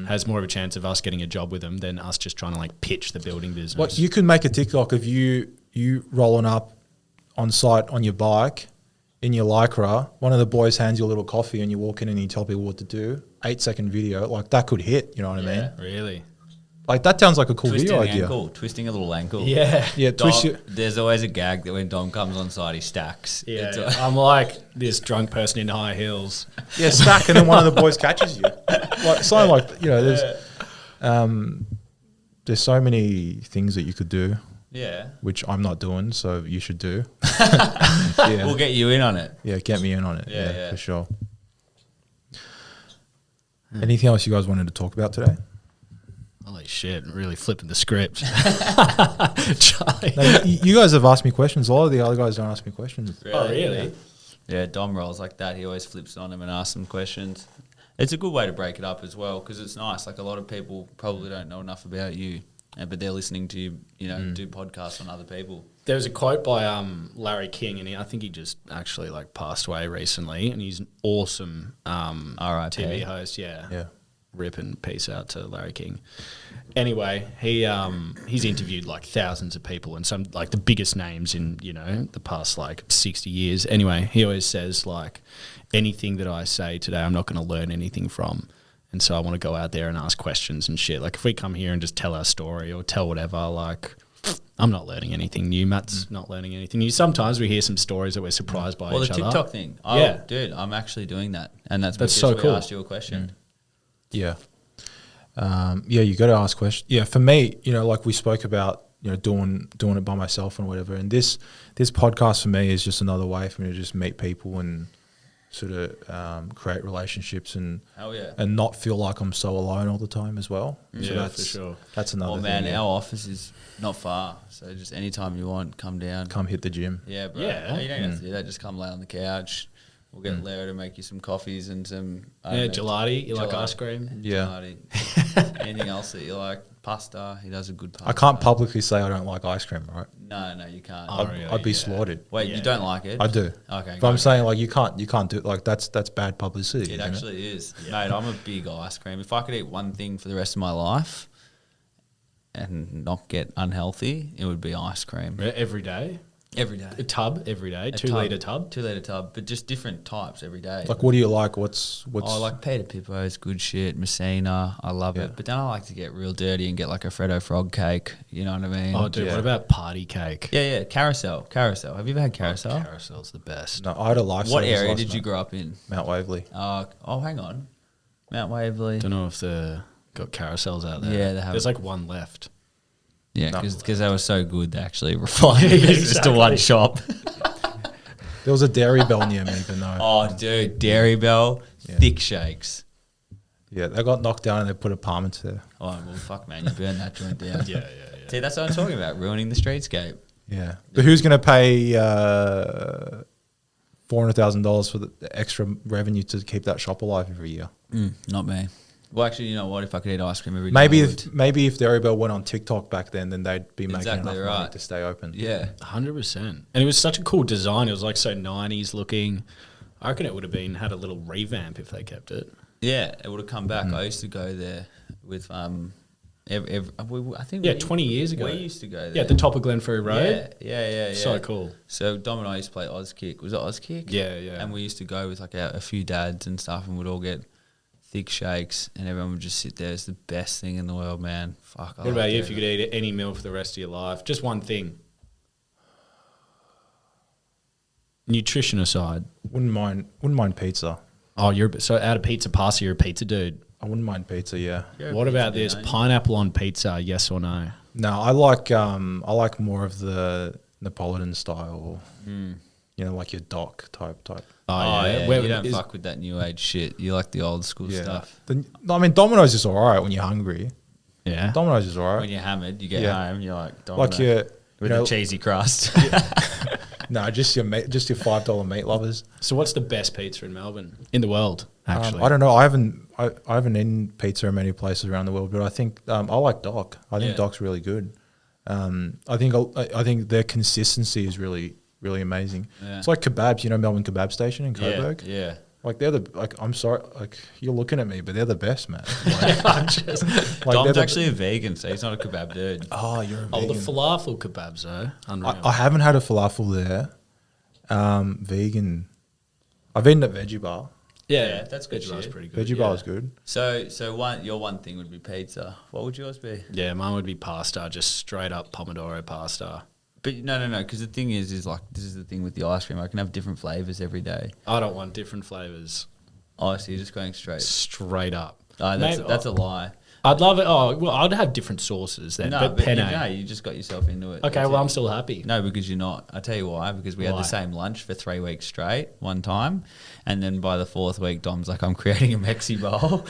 has more of a chance of us getting a job with them than us just trying to like pitch the building business. What you could make a TikTok of you rolling up on site on your bike in your Lycra, one of the boys hands you a little coffee and you walk in and you tell people what to do, 8-second video, like that could hit, you know what I mean? Really? Like that sounds like a cool Twisting video the idea. ankle, twisting a little ankle. Yeah. Yeah, Dom, there's always a gag that when Dom comes on site, he stacks. Yeah, I'm like this drunk person in high heels. Yeah, stack, and then one of the boys catches you. Like something like, you know, there's so many things that you could do, Yeah. which I'm not doing, so you should do. We'll get you in on it. Yeah, get me in on it. Yeah, Yeah, yeah. for sure. Anything else you guys wanted to talk about today? Holy shit, really flipping the script. Charlie. No, you guys have asked me questions. A lot of the other guys don't ask me questions. Oh, really? Yeah, Dom rolls like that. He always flips on him and asks them questions. It's a good way to break it up as well because it's nice. Like a lot of people probably don't know enough about you, but they're listening to you, you know, do podcasts on other people. There was a quote by Larry King, and I think he just actually like passed away recently, and he's an awesome R.I.P. TV host. Yeah. Yeah. Rip and peace out to Larry King. Anyway, he's interviewed like thousands of people and some like the biggest names in, you know, the past like 60 years. Anyway, he always says like anything that I say today, I'm not going to learn anything from. And so I want to go out there and ask questions and shit. Like if we come here and just tell our story or tell whatever, like I'm not learning anything new. Matt's not learning anything new. Sometimes we hear some stories that we're surprised by Well, each the other. TikTok thing. Yeah. Dude, I'm actually doing that. And that's so because cool. we asked you a question. Yeah. Yeah, you got to ask questions. Yeah, for me, you know, like we spoke about, you know, doing it by myself and whatever. And this podcast for me is just another way for me to just meet people and sort of create relationships and Hell yeah. and not feel like I'm so alone all the time as well. So Yeah, that's, for sure. That's another Oh, man, thing. Yeah. our office is not far. So just anytime you want, come down. Come hit the gym. Yeah, bro. Yeah. You don't have to do that. Just come lay on the couch. We'll get Leo to make you some coffees and some... Yeah, gelati. You like ice cream? Yeah. Gelati. Anything else that you like? Pasta. He does a good pasta. I can't publicly say I don't like ice cream, right? No, you can't. Oh, I'd, really? I'd be Yeah. slaughtered. Wait, Yeah. you don't like it? I do. Okay. But I'm saying like you can't do it. Like that's bad publicity. It isn't actually is. Mate, I'm a big ice cream. If I could eat one thing for the rest of my life and not get unhealthy, it would be ice cream. Every day? Every day. A tub every day? A 2 litre tub? 2 litre tub, but just different types every day. Like what do you like? What's Oh, like Peter Pippo's good shit, Messina, I love Yeah. it. But then I like to get real dirty and get like a Freddo Frog cake, you know what I mean? Oh, dude, Yeah. what about party cake? Yeah, carousel. Have you ever had carousel? Carousel's the best. no, I had a lifestyle. What area did you grow up in? Mount Waverley. Oh, hang on. Mount Waverley. Don't know if they got carousels out there. Yeah, they have. There's like one left. Yeah, No. because they were so good, they actually refined the business to one shop. There was a Dairy Bell near me, but no. Oh, dude, Dairy Bell, thick shakes. Yeah, they got knocked down and they put a Parments there. Oh, well, fuck, man, you burned that joint down. Yeah. See, that's what I'm talking about, ruining the streetscape. Yeah. But who's going to pay $400,000 for the extra revenue to keep that shop alive every year? Not me. Well, actually, you know what? If I could eat ice cream every day, Maybe if Dairy Bell went on TikTok back then they'd be making Exactly enough money right. to stay open. Yeah. 100%. And it was such a cool design. It was like so 90s looking. I reckon it would have had a little revamp if they kept it. Yeah, it would have come back. I used to go there with, I think 20 years ago. We used to go there. Yeah, at the top of Glenferrie Road. Yeah. So cool. So Dom and I used to play Auskick. Was it Auskick? Yeah. And we used to go with like a few dads and stuff, and we'd all get thick shakes, and everyone would just sit there. It's the best thing in the world, man. Fuck. What about you if you could eat any meal for the rest of your life? Just one thing. Nutrition aside. Wouldn't mind pizza. Oh, so out of pizza pasta, you're a pizza dude. I wouldn't mind pizza, yeah. What about this? Pineapple on pizza, yes or no? No, I like more of the Napolitan style. You know, like your dock type. Oh, yeah. Where You don't is- fuck with that new age shit. You like the old school stuff. Domino's is alright when you're hungry. Yeah. Domino's is alright. When you're hammered, you get Yeah. home, you're like, Domino, Like your with a cheesy crust. no, just your $5 meat lovers. So what's the best pizza in Melbourne? In the world, actually. I don't know. I haven't eaten pizza in many places around the world, but I think I like Doc. I think Yeah. Doc's really good. I think their consistency is really amazing. Yeah. It's like kebabs, Melbourne Kebab Station in Coburg. Yeah. Like I'm sorry, like you're looking at me, but they're the best, man. I'm just, Like, Dom's they're the- actually a vegan, so he's not a kebab dude. Oh, you're a the vegan. falafel kebabs though, unreal. I haven't had a falafel there. Vegan. I've eaten at Veggie Bar. yeah, that's good Veggie Bar's shit. pretty good. Veggie Bar is good. So your one thing would be pizza. What would yours be? Yeah, mine would be pasta, just straight up pomodoro pasta. But no, because the thing is like this is the thing with the ice cream. I can have different flavors every day. I don't want different flavors. Oh, so you're just going straight. Straight up. Oh, that's a lie. I'd love it. Oh, well, I'd have different sauces then. No, but but penne. you just got yourself into it. Okay, That's well, it. I'm still happy. No, because you're not. I tell you why. Because we had Why? the same lunch for 3 weeks straight one time, and then by the 4th week, Dom's like, "I'm creating a Mexi bowl,"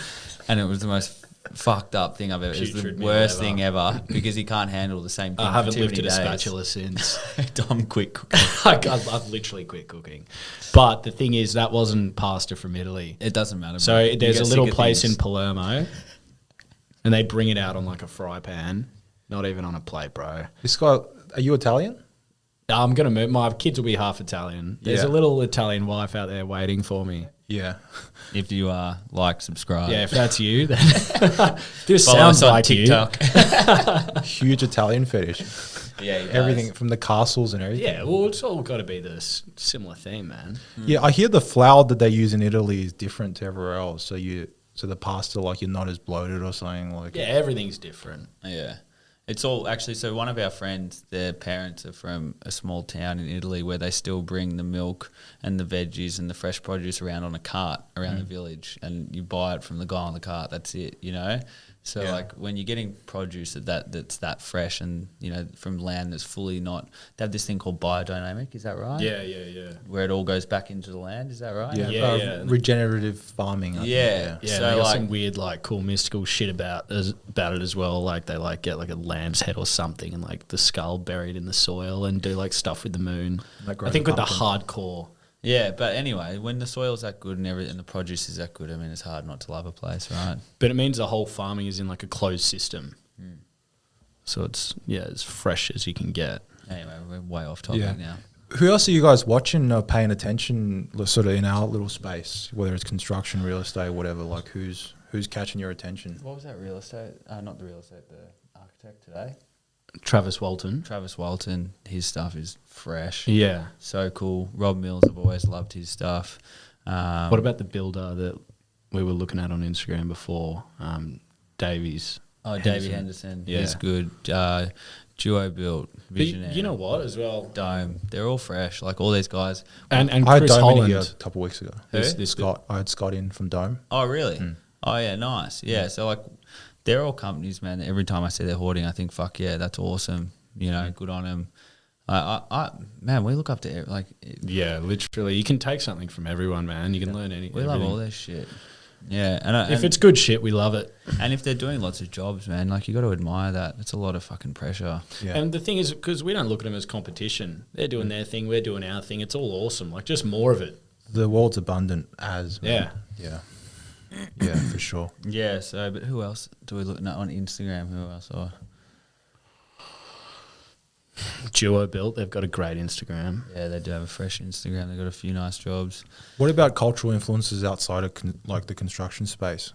and it was the most fucked up thing I've ever. It was Putrid the meal worst ever. thing ever because he can't handle the same thing. I haven't for too lifted many a days. spatula since. Dom quit cooking. I've literally quit cooking. But the thing is, that wasn't pasta from Italy. It doesn't matter. So bro. You there's get a little sick of place in things. Palermo, and they bring it out on like a fry pan, not even on a plate, bro. This guy, are you Italian? I'm gonna move. My kids will be half Italian. There's Yeah. a little Italian wife out there waiting for me. Yeah. If you are subscribe. Yeah, if that's you, then this Follow sounds us on like TikTok. Huge Italian fetish. Yeah, he does. Everything from the castles and you. everything. Yeah, well, it's all got to be this similar theme, man. Yeah, I hear the flour that they use in Italy is different to everywhere else. So the pasta, like, you're not as bloated or something. Like, Yeah, everything's different. Yeah. It's all actually, so one of our friends, their parents are from a small town in Italy where they still bring the milk and the veggies and the fresh produce around on a cart around the village, and you buy it from the guy on the cart. That's it, So Yeah. like when you're getting produce that's that fresh and, from land that's fully not, they have this thing called biodynamic, is that right? Yeah. Where it all goes back into the land, is that right? Yeah. regenerative farming. I think, Yeah. Yeah, So they got like- some weird, like, cool mystical shit about it as well. Like, they, like, get, like, a lamb's head or something and, like, the skull buried in the soil and do, like, stuff with the moon. Like I growing think with the pumpkin. hardcore. Yeah, but anyway, when the soil's that good and everything, and the produce is that good, I mean, it's hard not to love a place, right? But it means the whole farming is in, like, a closed system. So it's, as fresh as you can get. Anyway, we're way off topic Yeah. now. Who else are you guys watching or paying attention sort of in our little space, whether it's construction, real estate, whatever? Like, who's catching your attention? What was that real estate? Not the real estate, the architect today. Travis Walton. Travis Walton, his stuff is fresh. Yeah. So cool. Rob Mills, I've always loved his stuff. What about the builder that we were looking at on Instagram before? Davies. Davey Henderson. Yeah. He's good. Duo built, But visionary. you know what, as well? Dome. They're all fresh. Like all these guys. And I had Chris Dome in Holland. here a couple of weeks ago. Who? This Scott, I had Scott in from Dome. Oh, really? Oh, yeah, nice. Yeah, so like they're all companies, man. Every time I see their hoarding, I think, fuck yeah, that's awesome. You know, good on them. Man, we look up to like. Yeah, literally, you can take something from everyone, man. You can learn anything. We love all their shit. Yeah, and if it's good shit, we love it. And if they're doing lots of jobs, man, like you got to admire that. It's a lot of fucking pressure. Yeah. And the thing is, because we don't look at them as competition. They're doing their thing, we're doing our thing. It's all awesome. Like just more of it. The world's abundant as man. Yeah. Yeah, for sure. Yeah. So, but who else do we look at on Instagram? Who else? Duo Built, they've got a great Instagram. Yeah, they do have a fresh Instagram. They've got a few nice jobs. What about cultural influences outside of like the construction space?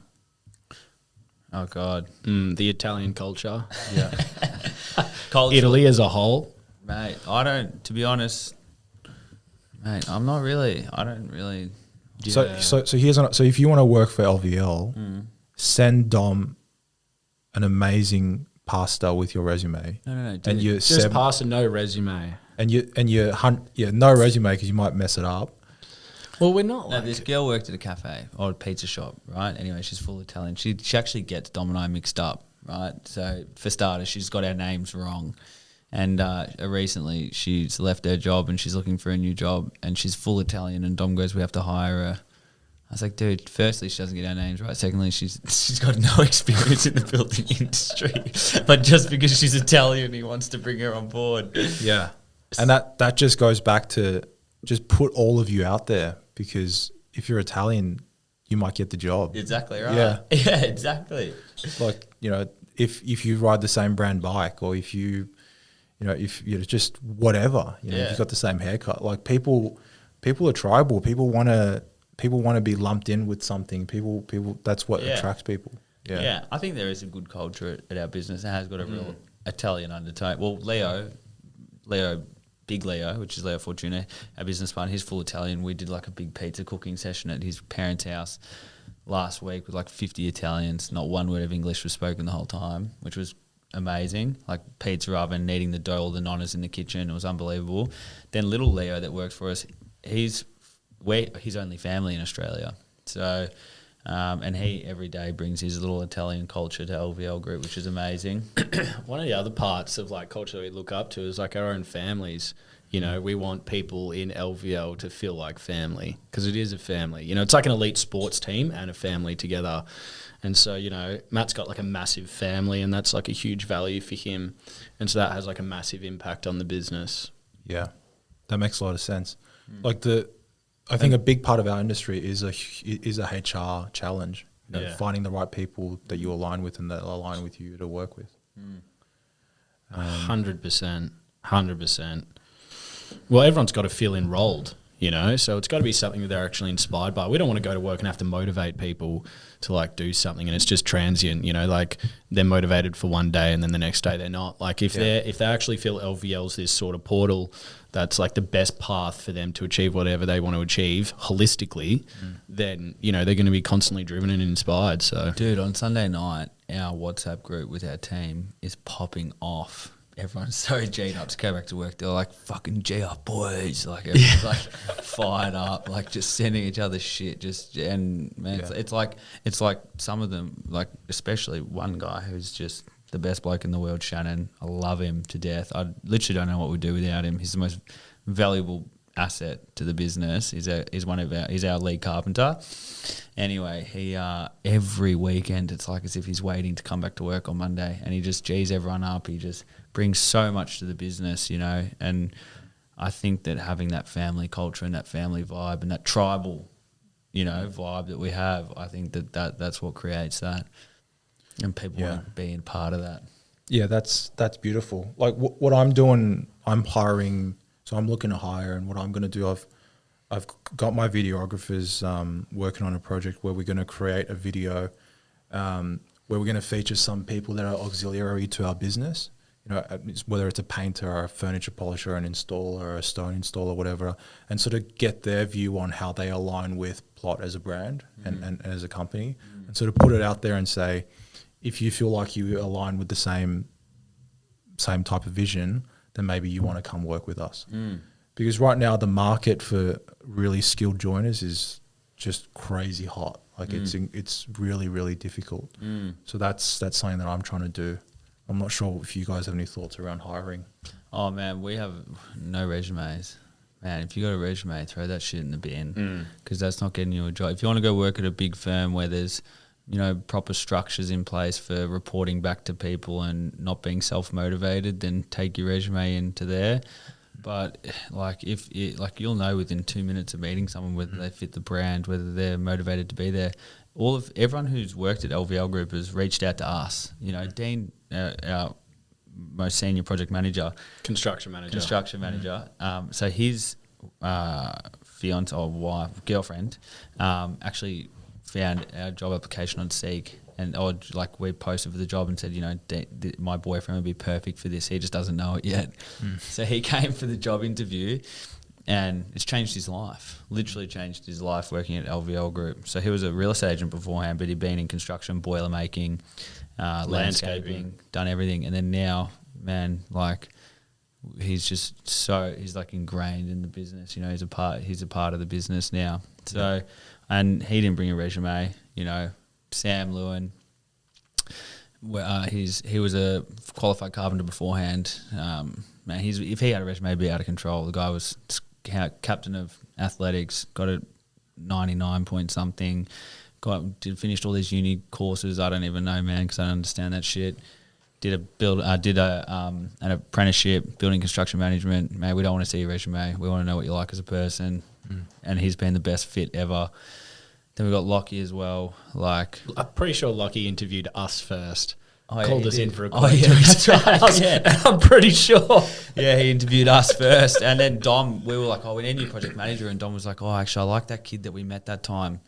Oh God, the Italian culture. Yeah, Italy as a whole, mate. To be honest, mate. I don't really. Yeah. So if you want to work for LVL, send Dom an amazing pasta with your resume. No. And you just pass a no resume. And you hunt no resume because you might mess it up. Well, we're not. No, this girl worked at a cafe or a pizza shop, right? Anyway, she's full Italian. She actually gets Dom and I mixed up, right? So for starters, she's got our names wrong. And recently, she's left her job and she's looking for a new job. And she's full Italian. And Dom goes, "We have to hire her." I was like, dude, firstly, she doesn't get our names right. Secondly, she's got no experience in the building industry. But just because she's Italian, he wants to bring her on board. Yeah. And that just goes back to just put all of you out there, because if you're Italian, you might get the job. Exactly right. Yeah. Yeah, exactly. Like, if you ride the same brand bike, or if you just whatever, if you've got the same haircut, like people are tribal. People want to be lumped in with something. People that's what attracts people. Yeah, I think there is a good culture at our business. It has got a real Italian undertone. Well, Big Leo, which is Leo Fortuna, our business partner, he's full Italian. We did like a big pizza cooking session at his parents' house last week with like 50 Italians. Not one word of English was spoken the whole time, which was amazing. Like pizza oven, kneading the dough, all the nonnas in the kitchen. It was unbelievable. Then little Leo that works for us, we're his only family in Australia. So, and he every day brings his little Italian culture to LVL Group, which is amazing. One of the other parts of like culture that we look up to is like our own families. We want people in LVL to feel like family, because it is a family. It's like an elite sports team and a family together. And so, Matt's got like a massive family, and that's like a huge value for him. And so that has like a massive impact on the business. Yeah, that makes a lot of sense. I think a big part of our industry is a HR challenge. Finding the right people that you align with and that align with you to work with. 100%. Well, everyone's got to feel enrolled, so it's got to be something that they're actually inspired by. We don't want to go to work and have to motivate people to like do something and it's just transient, like they're motivated for one day and then the next day they're not. Like if they actually feel LVL's this sort of portal that's like the best path for them to achieve whatever they want to achieve holistically, then, they're going to be constantly driven and inspired. So, dude, on Sunday night, our WhatsApp group with our team is popping off. Everyone's so G'd up to go back to work. They're like, fucking G up, boys. Like, everyone's like fired up, like just sending each other shit. It's like some of them, like especially one guy who's just the best bloke in the world, Shannon. I love him to death. I literally don't know what we'd do without him. He's the most valuable asset to the business. He's our lead carpenter. Anyway, he every weekend it's like as if he's waiting to come back to work on Monday, and he just G's everyone up. He just brings so much to the business, and I think that having that family culture and that family vibe and that tribal, vibe that we have, I think that's what creates that, and people want being part of that. Yeah, that's beautiful. Like what I'm doing, I'm hiring. So I'm looking to hire, and what I'm going to do, I've got my videographers working on a project where we're going to create a video where we're going to feature some people that are auxiliary to our business. Whether it's a painter or a furniture polisher, an installer or a stone installer, whatever, and sort of get their view on how they align with Plot as a brand and as a company, and sort of put it out there and say, if you feel like you align with the same type of vision, then maybe you want to come work with us. Because right now the market for really skilled joiners is just crazy hot. Like it's really, really difficult. So that's something that I'm trying to do. I'm not sure if you guys have any thoughts around hiring. Oh man, we have no resumes. Man, if you got a resume, throw that shit in the bin, because that's not getting you a job. If you want to go work at a big firm where there's, you know, proper structures in place for reporting back to people and not being self-motivated, then take your resume into there. But like you'll know within 2 minutes of meeting someone whether they fit the brand, whether they're motivated to be there. Everyone who's worked at LVL Group has reached out to us. You know, Dean, our most senior project manager, construction manager. So his fiance or wife, girlfriend, actually found our job application on Seek, and we posted for the job and said, you know, my boyfriend would be perfect for this. He just doesn't know it yet. So he came for the job interview, and it's changed his life. Literally changed his life working at LVL Group. So he was a real estate agent beforehand, but he'd been in construction, boiler making, landscaping, done everything, and then now, man, like he's like ingrained in the business. You know, he's a part of the business now. So, and he didn't bring a resume. You know, Sam Lewin, he was a qualified carpenter beforehand. Man, if he had a resume, he'd be out of control. The guy was captain of athletics, got a 99 point something. Finished all these uni courses. I don't even know, man, because I don't understand that shit. Did an apprenticeship, building construction management. Man, we don't want to see your resume. We want to know what you're like as a person. And he's been the best fit ever. Then we got Lockie as well. Like, I'm pretty sure Lockie interviewed us first. Called us in for a call. That's right. Yeah. I'm pretty sure. Yeah, he interviewed us first. And then Dom, we were like, we need a new project manager. And Dom was like, actually, I like that kid that we met that time.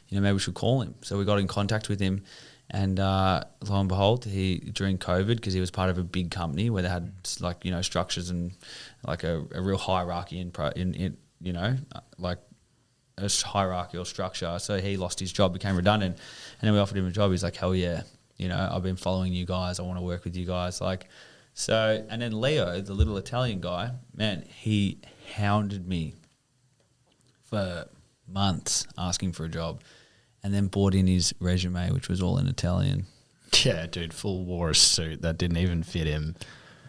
You know, maybe we should call him. So we got in contact with him. And lo and behold, during COVID, because he was part of a big company where they had, like, you know, structures and like a real hierarchy in you know, like a hierarchical structure. So he lost his job, became redundant. And then we offered him a job. He's like, hell yeah. You know, I've been following you guys. I want to work with you guys. Like, so, and then Leo, the little Italian guy, man, he hounded me for months asking for a job, and then brought in his resume, which was all in Italian. Yeah, dude, full wore a suit that didn't even fit him.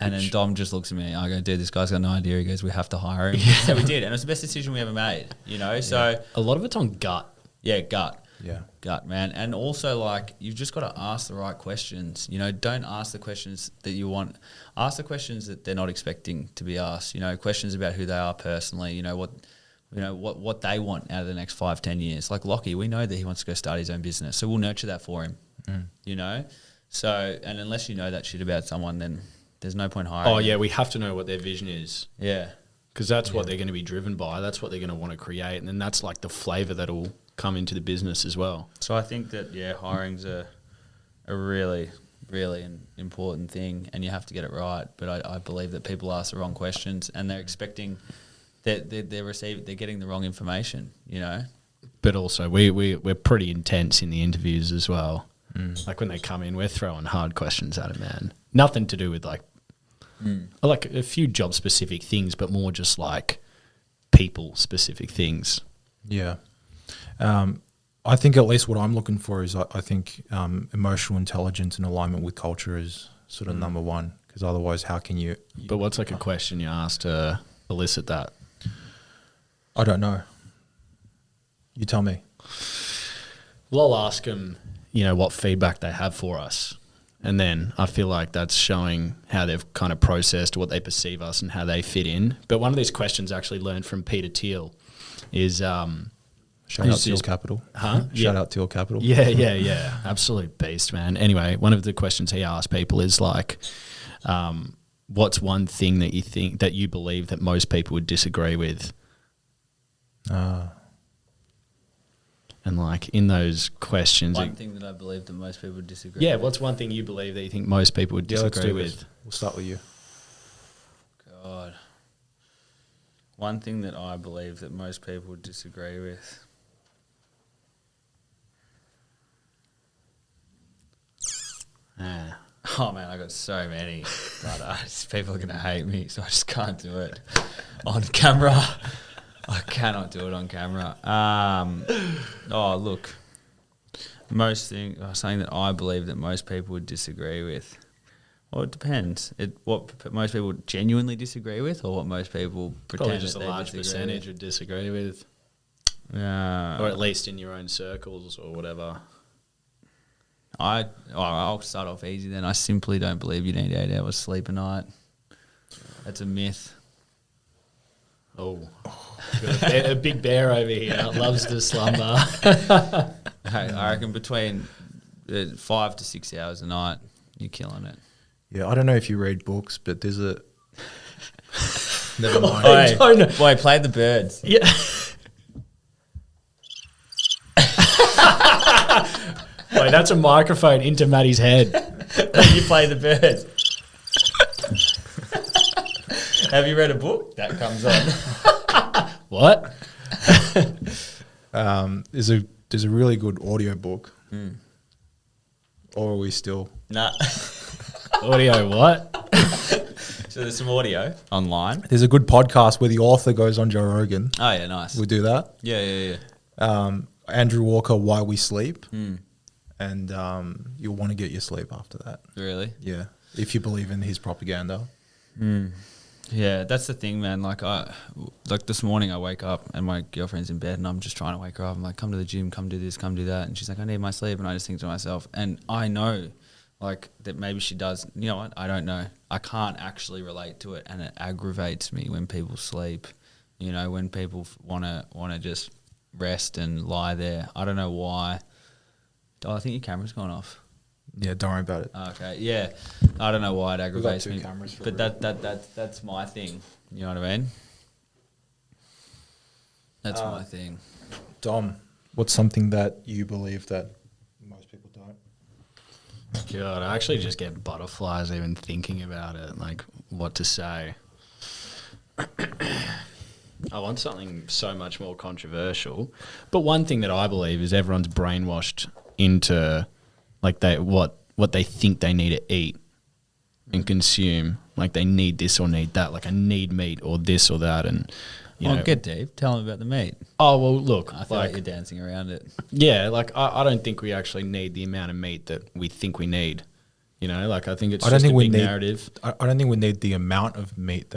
And then Dom just looks at me. I go, dude, this guy's got no idea. He goes, we have to hire him. So we did, and it was the best decision we ever made. You know, so a lot of it's on gut. Yeah, gut. Yeah. Gut, man. And also, like, you've just got to ask the right questions. You know, don't ask the questions that you want. Ask the questions that they're not expecting to be asked. You know, questions about who they are personally. You know, what they want out of the next 5-10 years. Like Lockie, we know that he wants to go start his own business, so we'll nurture that for him. You know? So, and unless you know that shit about someone, then there's no point hiring. Oh, yeah, we have to know what their vision is. Yeah. Because that's what they're going to be driven by. That's what they're going to want to create. And then that's like the flavour that'll come into the business as well. So I think that, hiring's a really, really important thing, and you have to get it right. But I believe that people ask the wrong questions, and they're expecting that they're getting the wrong information, you know. But also we're pretty intense in the interviews as well. Like when they come in, we're throwing hard questions at them, man. Nothing to do with like a few job specific things, but more just like people specific things. Yeah. I think at least what I'm looking for is I think emotional intelligence and alignment with culture is sort of number one, because otherwise how can you... But what's like a question you ask to elicit that? I don't know. You tell me. Well, I'll ask them, you know, what feedback they have for us. And then I feel like that's showing how they've kind of processed what they perceive us and how they fit in. But one of these questions I actually learned from Peter Thiel is... Shout out Teal Capital. Huh? Shout out Teal Capital. Yeah. Absolute beast, man. Anyway, one of the questions he asked people is like, what's one thing that you think that you believe that most people would disagree with? And like in those questions, one thing that I believe that most people would disagree. Yeah, with. what's one thing you believe that you think most people would disagree with? We'll start with you. God, one thing that I believe that most people would disagree with. Oh man, I got so many, but people are gonna hate me, so I just can't do it on camera. I cannot do it on camera. Look, something that I believe that most people would disagree with. Well, it depends. What most people genuinely disagree with, or what most people pretend Probably just a that they large disagree percentage with. would disagree with, Yeah, or at least in your own circles or whatever. I'll start off easy then. I simply don't believe you need 8 hours sleep a night. That's a myth. Oh, got a big bear over here that loves to slumber. Hey, I reckon between 5 to 6 hours a night, you're killing it. Yeah, I don't know if you read books, but there's a. Never mind. Boy, play the birds. Yeah. Wait, that's a microphone into Matty's head. You play the birds. Have you read a book? That comes on. What? There's a really good audio book. Or are we still? Nah. Audio what? So there's some audio online. There's a good podcast where the author goes on Joe Rogan. Oh yeah, nice. We do that. Yeah. Andrew Walker, Why We Sleep. And you'll want to get your sleep after that. Really? Yeah. If you believe in his propaganda. Yeah, that's the thing, man. Like this morning I wake up and my girlfriend's in bed and I'm just trying to wake her up. I'm like, come to the gym, come do this, come do that. And she's like, I need my sleep. And I just think to myself, and I know like that maybe she does. You know what? I don't know. I can't actually relate to it, and it aggravates me when people sleep. You know, when people want to just rest and lie there. I don't know why. Oh, I think your camera's gone off. Yeah, don't worry about it. Okay, yeah. I don't know why it aggravates two me, cameras for but that's my thing. You know what I mean? That's my thing. Dom, what's something that you believe that most people don't? God, I actually just get butterflies even thinking about it, like what to say. I want something so much more controversial. But one thing that I believe is everyone's brainwashed into like what they think they need to eat and consume. Like they need this or need that. Like I need meat or this or that. And you know, Get deep. Tell them about the meat. oh well, look, I feel like you're dancing around it. yeah, like I don't think we actually need the amount of meat that we think we need. You know, like I think it's I don't just think a we big need narrative. I don't think we need the amount of meat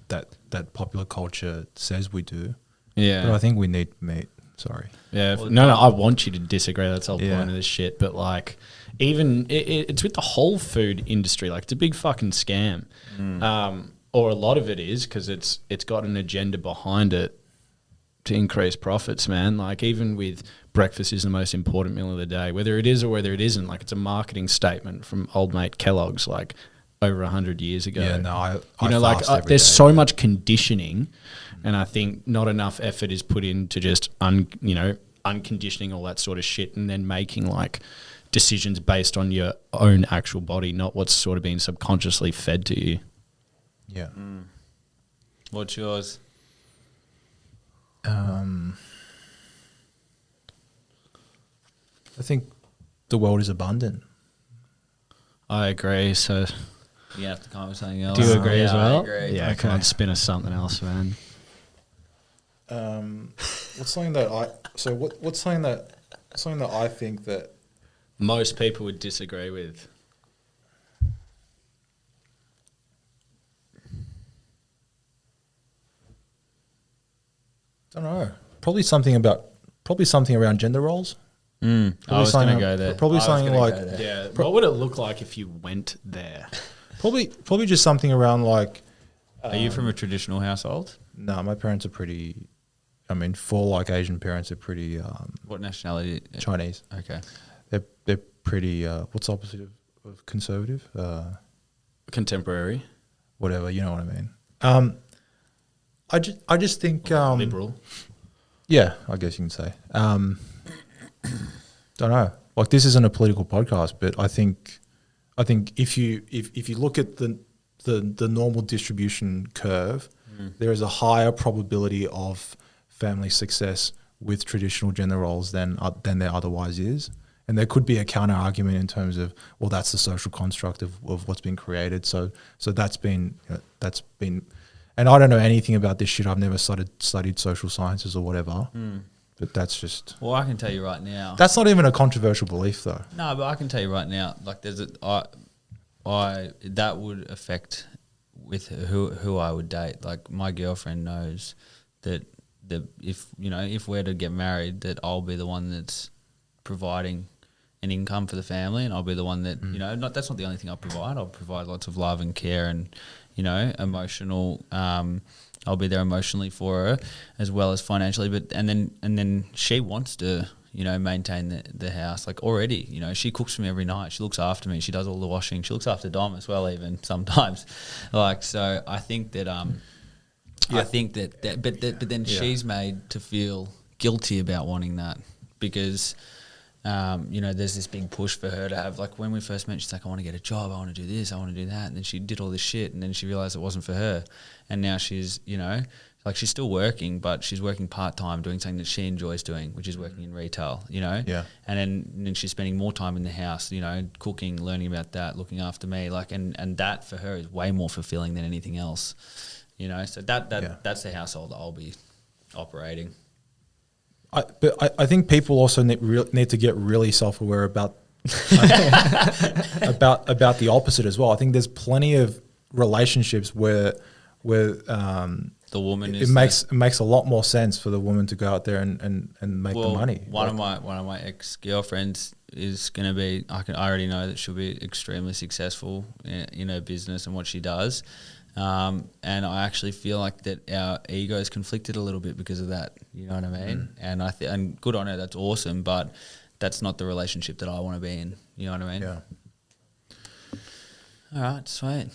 that popular culture says we do. Yeah, But I think we need meat. Sorry. yeah. Well, No, I want you to disagree. That's the whole Yeah. point of this shit. But like, even it's with the whole food industry. Like, it's a big fucking scam. Or a lot of it is because it's got an agenda behind it to increase profits, man. Like even with breakfast is the most important meal of the day, whether it is or whether it isn't. Like it's a marketing statement from old mate Kellogg's, like over 100 years ago. Yeah, no, I like every there's day. so much conditioning, and I think not enough effort is put into just unconditioning all that sort of shit, and then making like decisions based on your own actual body, not what's sort of being subconsciously fed to you. Yeah. What's yours? I think the world is abundant. I agree. So You have to come up with something else. do you agree as well? I agree. Yeah, come on, spin us something else, man. What's something that what's something that I think that Most people would disagree with. I don't know. Probably something around gender roles. I was going to go there. Probably I was something gonna like go there. Yeah. What would it look like if you went there? probably just something around like. Are you from a traditional household? No, my parents are pretty. I mean, four like Asian parents are pretty What nationality? Chinese. Okay. They're pretty. What's the opposite of conservative? Contemporary. Whatever, you know what I mean. I just think Liberal. Yeah, I guess you can say. Don't know. Like this isn't a political podcast, but I think if you look at the normal distribution curve, there is a higher probability of family success with traditional gender roles than there otherwise is. And there could be a counter argument in terms of, well, that's the social construct of what's been created. So that's been And I don't know anything about this shit. I've never studied social sciences or whatever. But that's just... Well, I can tell you right now. That's not even a controversial belief, though. No, but I can tell you right now, like there's that would affect with who I would date. Like my girlfriend knows that if we're to get married, that I'll be the one that's providing an income for the family, and I'll be the one that that's not the only thing I'll provide. I'll provide lots of love and care and emotional. I'll be there emotionally for her as well as financially. But and then she wants to maintain the house. Like already, she cooks for me every night. She looks after me. She does all the washing. She looks after Dom as well, even sometimes. Like so, I think that but then she's made to feel guilty about wanting that because. There's this big push for her to have, like when we first met, she's like, I want to get a job, I want to do this, I want to do that. And then she did all this shit and then she realised it wasn't for her. And now she's, like she's still working, but she's working part-time doing something that she enjoys doing, which is working in retail, Yeah. And then she's spending more time in the house, cooking, learning about that, looking after me. Like, and that for her is way more fulfilling than anything else, So that's the household that I'll be operating. But I think people also need to get really self-aware about about the opposite as well. I think there's plenty of relationships where the woman it makes a lot more sense for the woman to go out there and make the money. One of my ex-girlfriends is going to be. I already know that she'll be extremely successful in her business and what she does. And I actually feel like that our egos conflicted a little bit because of that. You know what I mean? And and good on her, that's awesome. But that's not the relationship that I want to be in. You know what I mean? Yeah. All right, sweet.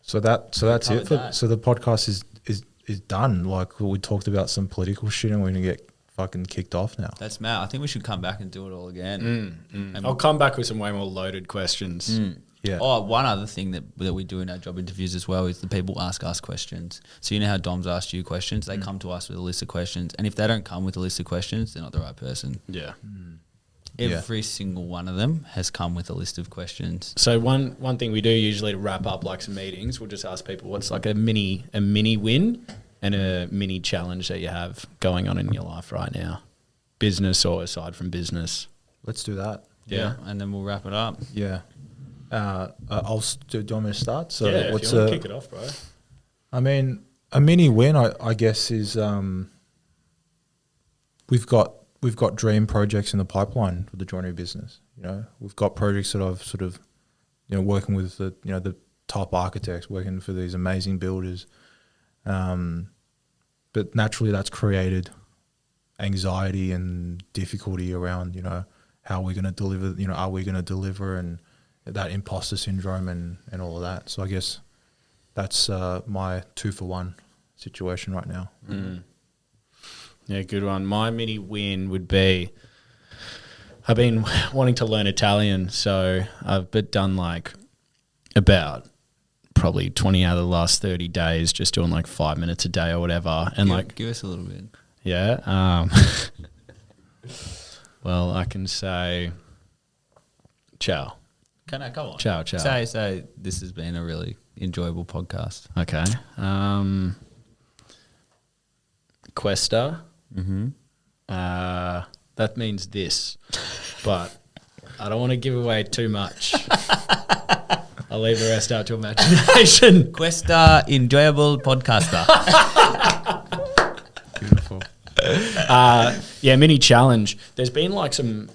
So that's it. So the podcast is done. Like we talked about some political shit, and we're gonna get fucking kicked off now. That's mad. I think we should come back and do it all again. I'll come back with some way more loaded questions. Yeah. Oh, one other thing that we do in our job interviews as well is the people ask us questions. So you know how Dom's asked you questions? They come to us with a list of questions. And if they don't come with a list of questions, they're not the right person. Yeah. Every single one of them has come with a list of questions. So one thing we do usually to wrap up like some meetings, we'll just ask people what's like a mini win and a mini challenge that you have going on in your life right now, business or aside from business. Let's do that. Yeah. And then we'll wrap it up. Yeah. Do you want me to start? So yeah, if you want to kick it off, bro. I mean, a mini win, I guess, is we've got dream projects in the pipeline for the joinery business. We've got projects that I've sort of, working with the top architects, working for these amazing builders. But naturally, that's created anxiety and difficulty around, how we're going to deliver. Are we going to deliver and that imposter syndrome and all of that. So I guess that's my 2-for-1 situation right now. Yeah, good one. My mini win would be I've been wanting to learn Italian, so I've done like about probably 20 out of the last 30 days just doing like 5 minutes a day or whatever. And give us a little bit. Yeah. Well, I can say ciao. Come on. Ciao. Say this has been a really enjoyable podcast. Okay. Questa. That means this, but I don't want to give away too much. I'll leave the rest out to imagination. Questa enjoyable podcaster. Beautiful. Mini challenge. There's been like some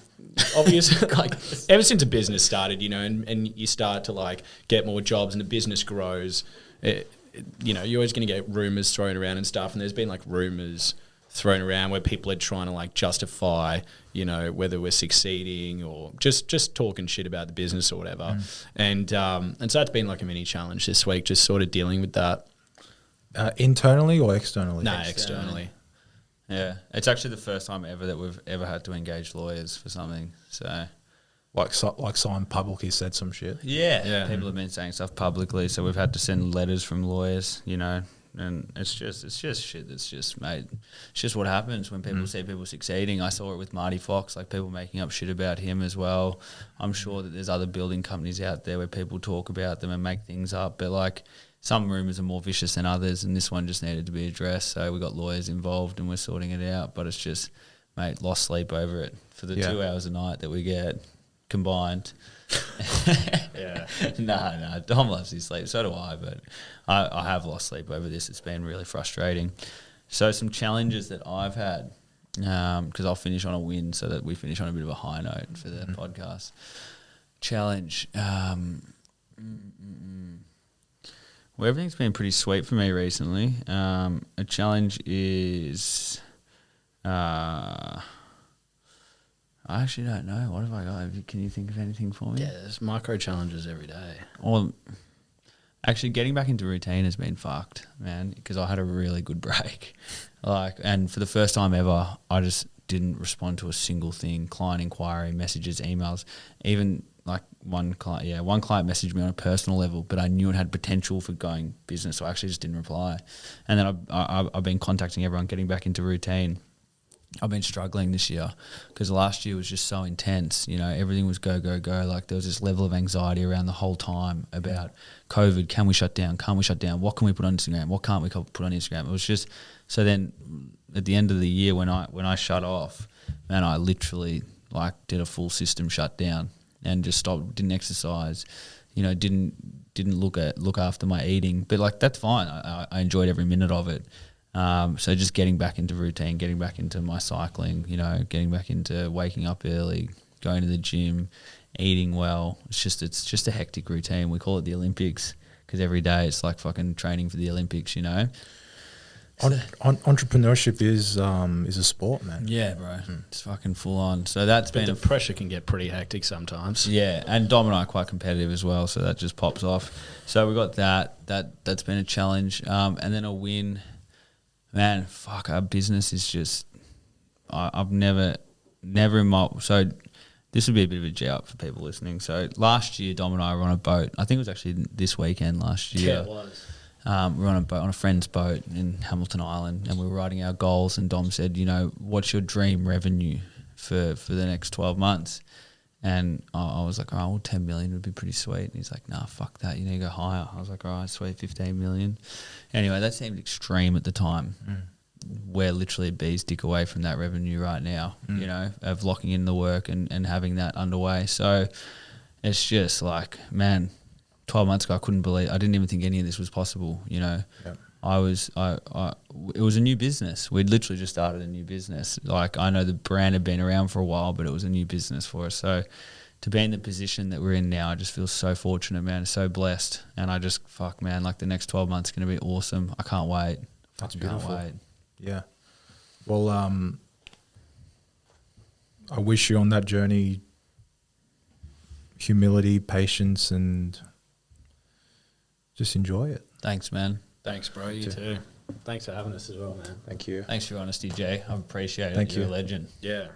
obvious, like ever since a business started, and you start to like get more jobs and the business grows, you're always going to get rumors thrown around and stuff. And there's been like rumors thrown around where people are trying to like justify, whether we're succeeding or just talking shit about the business or whatever. And so that's been like a mini challenge this week, just sort of dealing with that. Internally or externally? No, externally. Yeah, it's actually the first time ever that we've ever had to engage lawyers for something. So, like someone publicly said some shit. Yeah. People have been saying stuff publicly, so we've had to send letters from lawyers, and it's just shit. That's just, mate. It's just what happens when people see people succeeding. I saw it with Marty Fox, like people making up shit about him as well. I'm sure that there's other building companies out there where people talk about them and make things up, but like some rumours are more vicious than others, and this one just needed to be addressed. So we got lawyers involved and we're sorting it out. But it's just, mate, lost sleep over it for the 2 hours a night that we get combined. Yeah. No, Dom loves his sleep. So do I, but I have lost sleep over this. It's been really frustrating. So some challenges that I've had, because I'll finish on a win so that we finish on a bit of a high note for the podcast. Challenge. Well, everything's been pretty sweet for me recently. A challenge is... I actually don't know. What have I got? Can you think of anything for me? Yeah, there's micro challenges every day. Well, actually, getting back into routine has been fucked, man, because I had a really good break. And for the first time ever, I just didn't respond to a single thing. Client inquiry, messages, emails, even like one client messaged me on a personal level, but I knew it had potential for going business, so I actually just didn't reply. And then I've been contacting everyone, getting back into routine. I've been struggling this year because last year was just so intense. You know, everything was go, go, go. Like there was this level of anxiety around the whole time about COVID. Can we shut down? Can't we shut down? What can we put on Instagram? What can't we put on Instagram? It was just, so then at the end of the year when I shut off, man, I literally like did a full system shutdown and just stopped, didn't exercise, you know, didn't look after my eating. But like that's fine. I enjoyed every minute of it. So just getting back into routine, getting back into my cycling, you know, getting back into waking up early, going to the gym, eating well. It's just a hectic routine. We call it the Olympics because every day it's like fucking training for the Olympics, you know. Entrepreneurship is a sport, man. Yeah, bro. It's fucking full on. So that's But been the pressure can get pretty hectic sometimes. Yeah, and Dom and I are quite competitive as well, so that just pops off. So we got that's been a challenge, and then a win. Man, fuck, our business is just, I've never in my, so this would be a bit of a G up for people listening. So last year, Dom and I were on a boat. I think it was actually this weekend last year. Yeah, it was. We were on a boat, on a friend's boat in Hamilton Island, and we were writing our goals, and Dom said, you know, what's your dream revenue for the next 12 months? And I was like, oh, well, 10 million would be pretty sweet. And he's like, nah, fuck that. You need to go higher. I was like, all right, sweet, 15 million. Anyway, that seemed extreme at the time. We're literally a bee's dick away from that revenue right now, you know, of locking in the work and having that underway. So it's just like, man, 12 months ago, I didn't even think any of this was possible, you know. Yep. It was a new business. We'd literally just started a new business. Like I know the brand had been around for a while, but it was a new business for us. So to be in the position that we're in now, I just feel so fortunate, man. So blessed. And I just, fuck, man, like the next 12 months is going to be awesome. I can't wait. That's beautiful. Can't wait. Yeah. Well, I wish you on that journey humility, patience, and just enjoy it. Thanks, man. Thanks, bro. You too. Thanks for having us as well, man. Thank you. Thanks for your honesty, Jay. I appreciate it. Thank You're you. a legend. Yeah.